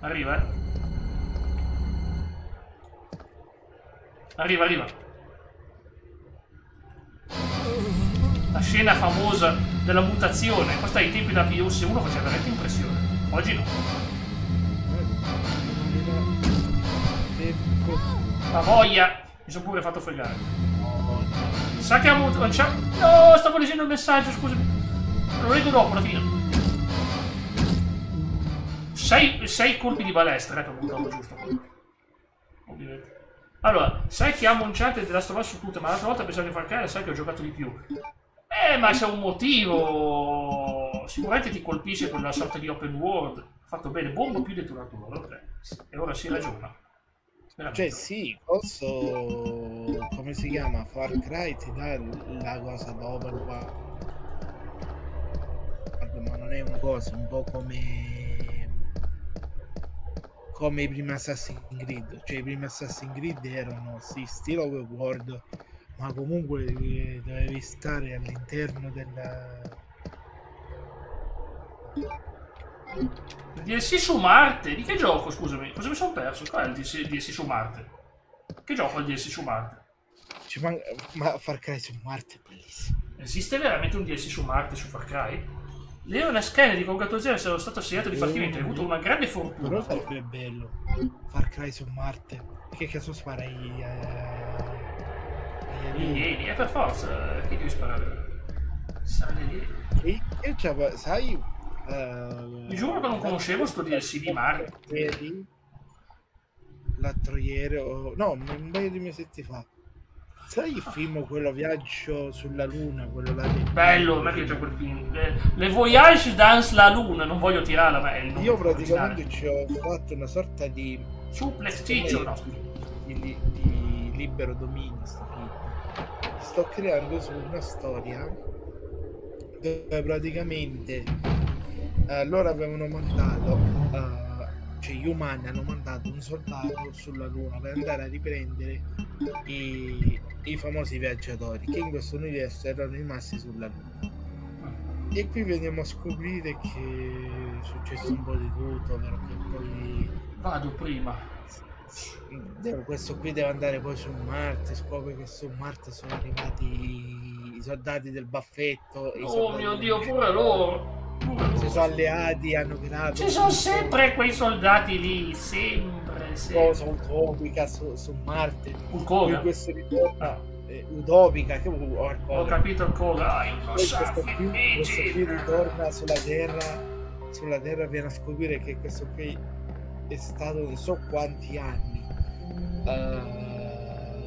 Arriva, Arriva. La scena famosa della mutazione. Questa ai tempi della PS1 faceva veramente impressione. Oggi no. La voglia! Mi sono pure fatto fregare. Sa che ha mutato. No, stavo leggendo il messaggio, scusami. Lo leggo dopo, alla fine. 6 colpi di balestra, che ho buttato giusto. Ovviamente. Allora, sai che amo Uncharted e Last of Us su tutte, ma l'altra volta pensavo che Far Cry, sai che ho giocato di più. Ma c'è un motivo. Sicuramente ti colpisce quella sorta di open world. Fatto bene, bombo più detonatore, ok. E ora si ragiona. Cioè sì, posso... come si chiama? Far Cry ti dà la cosa d'open world, ma non è una cosa, un po' come i primi Assassin's Creed. Cioè i primi Assassin's Creed erano sì, stile open world, ma comunque dovevi stare all'interno della... Il DLC su Marte? Di che gioco, scusami? Cosa mi sono perso? Qual è il DLC su Marte? Che gioco è il DLC su Marte? Ma Far Cry su Marte è bellissimo. Esiste veramente un DLC su Marte su Far Cry? Leona Kennedy, congratulazioni, essere stato assegnato di dipartimento, hai avuto una grande fortuna. Però sarebbe bello. Far Cry su Marte. Che cazzo spara agli alieni? Per forza, che devi sparare? Sai, mi giuro che non conoscevo sto DLC di Marte. L'altro ieri, no, un paio di mesetti fa. Sai il film, quello Viaggio sulla Luna, quello là di... Bello, non è che c'è quel film. Le Voyage dans la Luna, non voglio tirarla, ma è il nome. Io praticamente ci ho fatto una sorta di... Suplex Ciccio, no. Di libero dominio, sto film. Sto creando su una storia dove praticamente loro avevano mandato... cioè gli umani hanno mandato un soldato sulla Luna per andare a riprendere i famosi viaggiatori che in questo universo erano rimasti sulla Luna. E qui veniamo a scoprire che è successo un po' di tutto, però che poi... Vado prima. Questo qui deve andare poi su Marte, scopre che su Marte sono arrivati i soldati del baffetto. Oh mio Dio, pure loro! Si sono alleati, hanno creato... Ci sono sempre quei soldati lì, sempre. Cosa utopica su Marte. Ancora? Questo ritorna utopica, che ho capito ancora. Questo qui ritorna sulla Terra, viene a scoprire che questo qui è stato non so quanti anni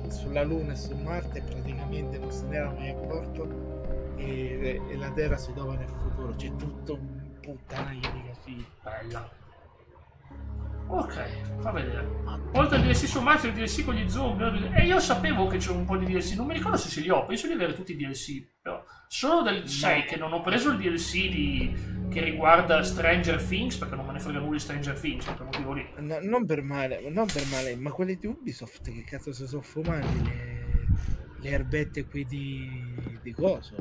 sulla Luna e su Marte, e praticamente non se ne era mai accorto. E la Terra si trova nel futuro, c'è tutto un puttanaio di casino. Bella. Ok, fa vedere. Oltre al DLC su Marte, il DLC con gli zombie. E io sapevo che c'era un po' di DLC, non mi ricordo se li ho, penso di avere tutti i DLC. Però solo del 6 che non ho preso il DLC che riguarda Stranger Things, perché non me ne frega nulla di Stranger Things, per motivo lì. No, non per male, ma quelli di Ubisoft che cazzo si sono fumati le erbette qui di coso.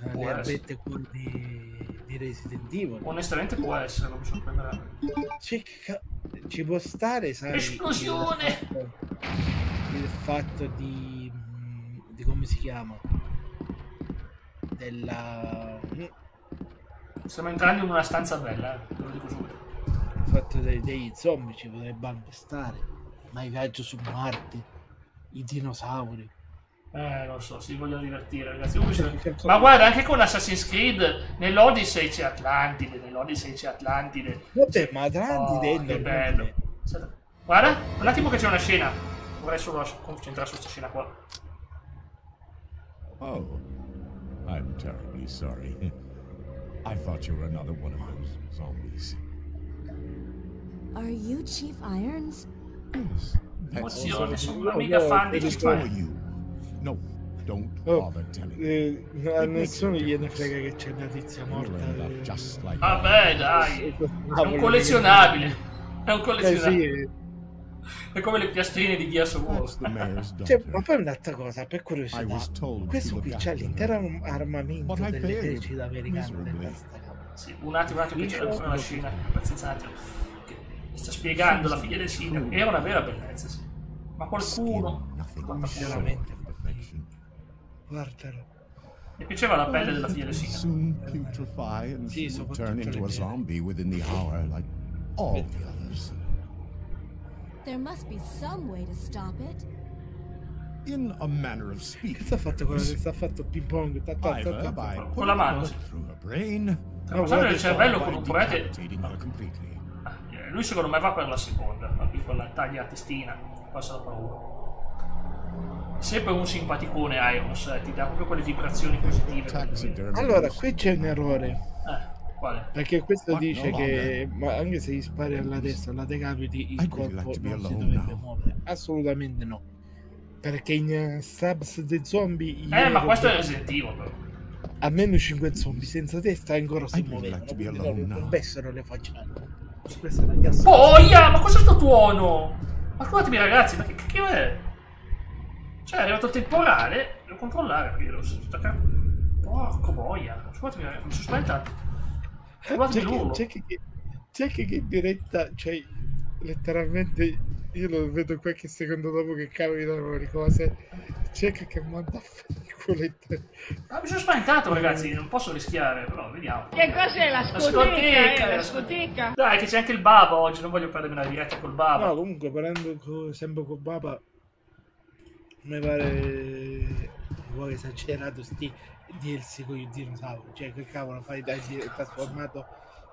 Le erbette qui di Resident Evil. Onestamente può essere, non mi sorprenderà. Ci può stare, sai? Esplosione! Il fatto di come si chiama? Stiamo entrando in una stanza bella, te lo dico subito. Il fatto degli zombie ci potrebbe anche stare, ma il viaggio su Marte, i dinosauri. Non so, si vogliono divertire, ragazzi. Ma guarda, anche con Assassin's Creed, nell'Odyssey c'è Atlantide, Vabbè, ma Atlantide che bello. Guarda, un attimo che c'è una scena. Vorrei solo concentrarsi su questa scena qua. Oh, I'm terribly sorry. I thought you were another one of those zombies. Are you Chief Irons? Yes. Emozione, sono una mega fan di Chief Irons. No, don't bother telling me. A nessuno gliene frega che c'è una tizia morta. Vabbè, dai. È un collezionabile. Sì. È come le piastrine di Gears of War. Cioè, ma poi un'altra cosa, per curiosità, questo qui c'ha l'intero armamento dell'esercito americano della Sì, un attimo che c'è una scena abbastanza che sta spiegando la figlia del sindaco. Era una vera bellezza, sì. Ma qualcuno veramente guardalo. Mi piaceva la pelle della figlia del sindaco. Soon putrefy and turn into a zombie within the hour like all the others. There must be some way to stop it. In a manner of speaking. Sta fatto quello che sta fatto ping pong con la mano. Through her brain. Usare il cervello con un prete. Lui secondo me va per la seconda, va più con la taglia a testina, passa la paura. Sempre un simpaticone Irons, ti dà proprio quelle vibrazioni positive. Allora, qui c'è un errore. Quale? Perché questo dice che ma anche se gli spari alla testa, alla decapiti, il corpo non si dovrebbe muovere. Assolutamente no. Perché in Stabs the Zombie... ma questo è Resident Evil, però. Almeno 5 zombie senza testa ancora si muovevano, quindi non rompessero le facciate. Questa è una cazzo. Boia, ma cos'è sto tuono? Ma scusatemi ragazzi, ma che cacchio è? Cioè è arrivato il temporale, devo controllare perché devo staccare. Porco boia, scusatemi ragazzi, mi sono spaventato. Scusatemi l'urlo. C'è che in diretta, cioè letteralmente io lo vedo qualche secondo dopo che capitano le cose. C'è che manda a fare il culetto. Ma mi sono spaventato ragazzi, non posso rischiare, però vediamo. Che cos'è la scoteca? La scoteca? Dai che c'è anche il Baba oggi, non voglio perdermi una diretta col Baba. No, comunque parlando sempre col Baba, mi pare un po' esagerato sti DLC con i dinosauri. Cioè che cavolo fai dai trasformato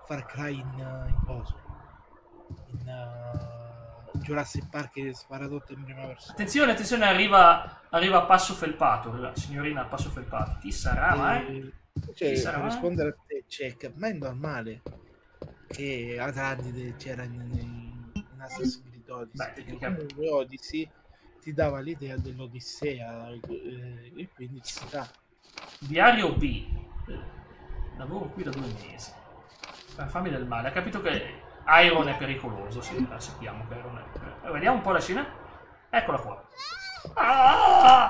Far Cry in coso. In Jurassic Park che spara tutto in prima persona. Attenzione, attenzione, arriva a passo felpato, la signorina a passo felpato. Chi sarà mai? Cioè, Chi sarà per mai? rispondere a te, check, ma è normale che Atlantide c'era in Assassin's Creed Odyssey, perché comunque Odyssey ti dava l'idea dell'Odissea e quindi ci sta. Diario B. Lavoro qui da 2 mesi. Fammi del male. Ha capito che Iron è pericoloso, sì, sappiamo che Iron è... Vediamo un po' la scena. Eccola qua.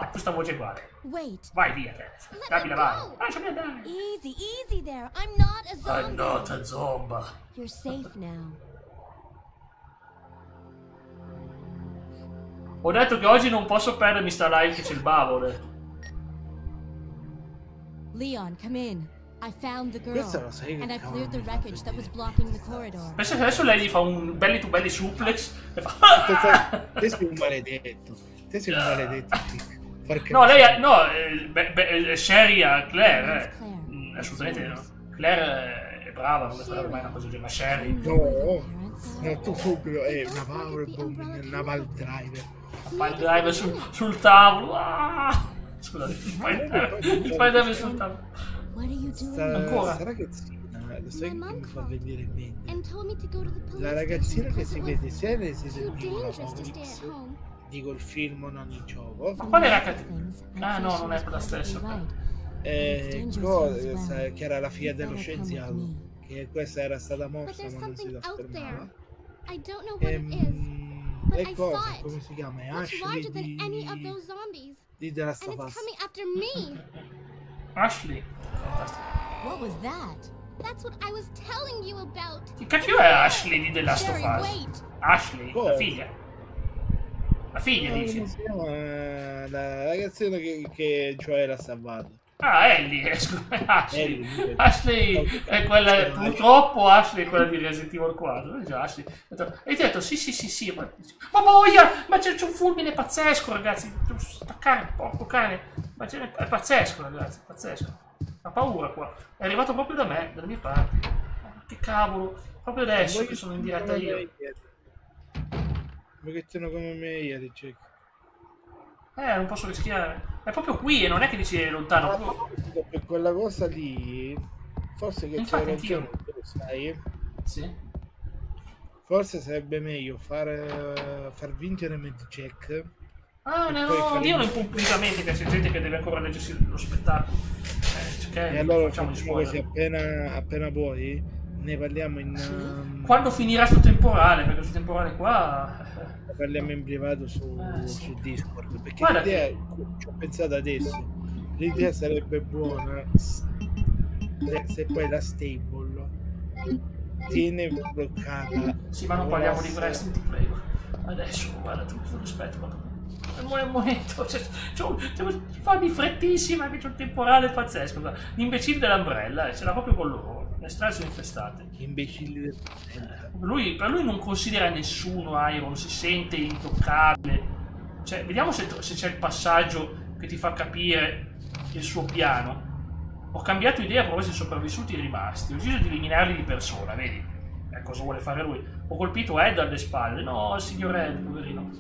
Questa voce qua. Vai via, Davide, vai. Lasciami andare. Easy there. I'm not a zombie. I'm not a zombie. You're safe now. Ho detto che oggi non posso perdermi sta live che c'è il bavo, ho detto. Leon, come in. I found the girl, Questo lo sai che and I cavolo cleared the mi fa wreckage that was vedere. blocking the corridor. Pensa che adesso lei gli fa un belly to belly suplex e fa... Te sei un maledetto. Te sei un maledetto. No, lei no, Sherry a Claire, assolutamente no. Claire è brava, non le farebbe mai una cosa del genere, ma Sherry... No, tu subito è una power bomb, una Val Driver. Pile driver sul tavolo. Scusate, il pile driver sul tavolo. Sta ragazzina, lo sai che mi fa venire in mente? La ragazzina che si vede sia nel Resident Evil Apocalypse, dico il film, non il gioco. Ma quale ragazzina? Ah no, non è quella stessa. Che era la figlia dello scienziato, che questa era stata morsa ma non si trasformava. E cosa, come si chiama? È Ashley di The Last of Us. Ashley. What was that? That's what I was telling you about. Che cacchio è Ashley di The Last of Us? Ashley, la figlia. La figlia dici? Come si chiama? La ragazzina che cioè l'ha salvato. Ah, Ellie, Ashley è quella, purtroppo Ashley è quella di Resident Evil 4. Già, Ashley. E ti ho detto sì, ma boia, ma c'è un fulmine pazzesco, ragazzi. Staccare, porco cane. Ma è pazzesco, ragazzi, pazzesco. Ha paura qua. È arrivato proprio da me, dalle mie parti. Che cavolo, proprio adesso che sono in diretta io. Ma che sono come me ieri, Jack. Non posso rischiare. È proprio qui e non è che dici è lontano. Per quella cosa lì, forse che c'è ragione, lo sai? Sì. Forse sarebbe meglio far vincere Medcheck. Ah, no, io pubblicamente che c'è gente che deve ancora leggersi lo spettacolo. E allora facciamo così, appena puoi, ne parliamo in... Quando finirà sto temporale, perché sto temporale qua... Parliamo in privato su Discord, perché l'idea, ci ho pensato adesso, l'idea sarebbe buona se poi la stable tiene bloccata. Sì, ma non parliamo di wrestling, ti prego. Adesso, guarda, tutto rispetto, un momento, fa di frettissima che c'è un temporale pazzesco. L'imbecille dell'Umbrella, ce l'ha proprio con loro, le strade sono infestate. Gli imbecilli del per lui non considera nessuno Iron, si sente intoccabile. Cioè, vediamo se c'è il passaggio che ti fa capire il suo piano. Ho cambiato idea a proposito dei sopravvissuti e rimasti, ho deciso di eliminarli di persona, vedi? cosa vuole fare lui? Ho colpito Ed alle spalle. No, il signor Ed, poverino.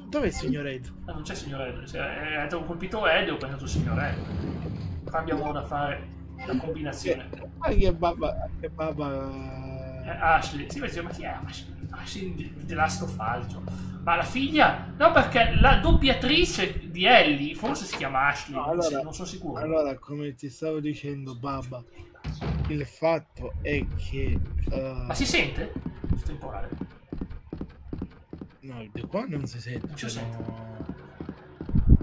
Dov'è il signor Ed? Non c'è il signor Ed. Ho colpito Ed e ho pensato il signor Ed. Qua abbiamo da fare la combinazione. Che babba. Ashley. Sì, ma chi è Ashley? Ashley di The Last of Us. Ma la figlia? No, perché la doppiatrice di Ellie forse si chiama Ashley. No, allora, non sono sicuro. Allora, come ti stavo dicendo, babba, il fatto è che... Ma si sente? Il temporale? No, di qua non si sente. Non si sente.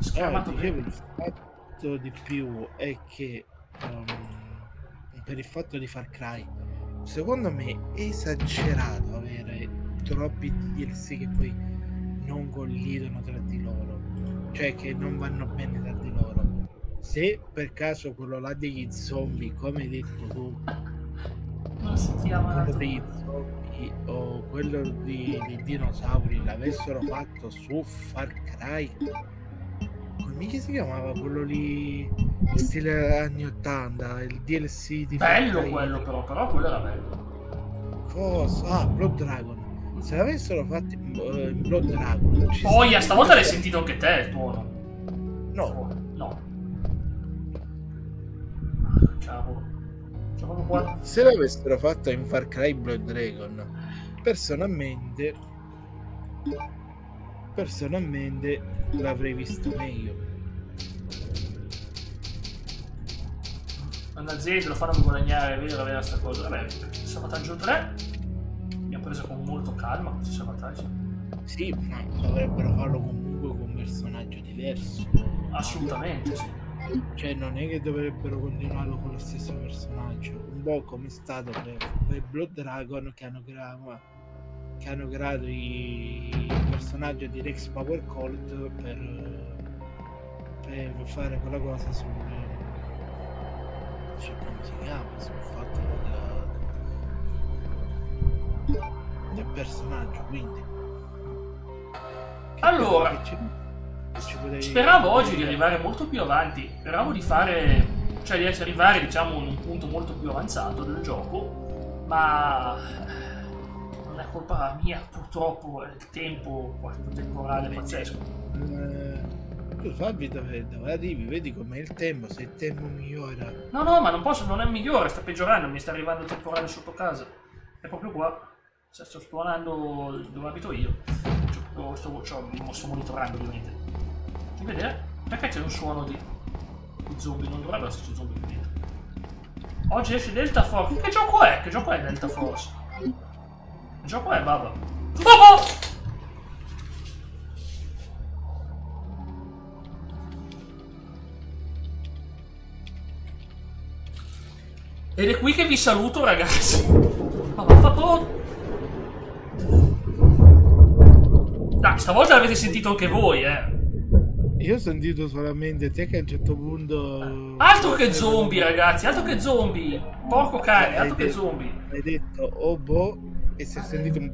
Dicevo, il fatto di più è che per il fatto di Far Cry, secondo me è esagerato avere troppi DLC che poi non collidono tra di loro, cioè che non vanno bene tra di loro. Se per caso quello là degli zombie, come hai detto tu, quello degli zombie o quello di dinosauri l'avessero fatto su Far Cry, come si chiamava quello lì stile anni 80, il DLC di bello Far Cry? Quello però quello era bello. Cosa? Blood Dragon. Se l'avessero fatto in Blood Dragon... Poi stavolta l'hai sentito anche te il tuono? No. Cavolo. Se l'avessero fatto in Far Cry Blood Dragon, personalmente l'avrei visto meglio. Un'azienda lo fanno guadagnare, è vero sta cosa. Vabbè, salvataggio 3 mi ha preso con molto calma questo salvataggio. Sì, ma dovrebbero farlo comunque con un personaggio diverso. Assolutamente sì. Cioè non è che dovrebbero continuarlo con lo stesso personaggio, un po' come è stato per Blood Dragon, che hanno creato il personaggio di Rex Power Colt per fare quella cosa sul come si chiama, sul fatto del personaggio, quindi allora speravo oggi di arrivare molto più avanti, speravo di fare, cioè di arrivare diciamo in un punto molto più avanzato del gioco, ma non è colpa mia, purtroppo è il tempo, questo temporale pazzesco. Tu Fabi dove arrivi, vedi com'è il tempo, se il tempo migliora. No, ma non posso, non è migliore, sta peggiorando, mi sta arrivando il temporale sotto casa. È proprio qua. Sto spawnando dove abito io. Sto monitorando ovviamente. Ti vedere? Perché c'è un suono di zombie? Non dovrebbe esserci zombie qui dentro. Oggi esce Delta Force. Che gioco è? Che gioco è Delta Force? Che gioco è, baba? Oh! Ed è qui che vi saluto, ragazzi. Ma vaffanculo. Dai, stavolta l'avete sentito anche voi, Io ho sentito solamente te che a un certo punto... Altro che zombie, ragazzi, altro che zombie. Porco cane, altro che zombie. Hai detto, oh boh, e si è sentito un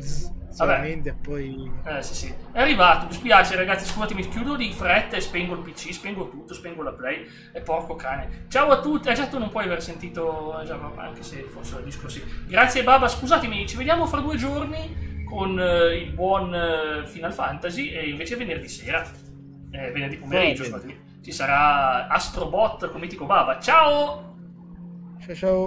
solamente e poi... Sì. È arrivato, mi spiace, ragazzi, scusatemi, chiudo di fretta e spengo il PC, spengo tutto, spengo la play e porco cane. Ciao a tutti, già tu non puoi aver sentito, anche se forse il disco sì. Grazie Baba, scusatemi, ci vediamo fra 2 giorni con il buon Final Fantasy e invece venerdì sera, venerdì pomeriggio, ci sarà Astrobot con Mitico Baba. Ciao! Ciao!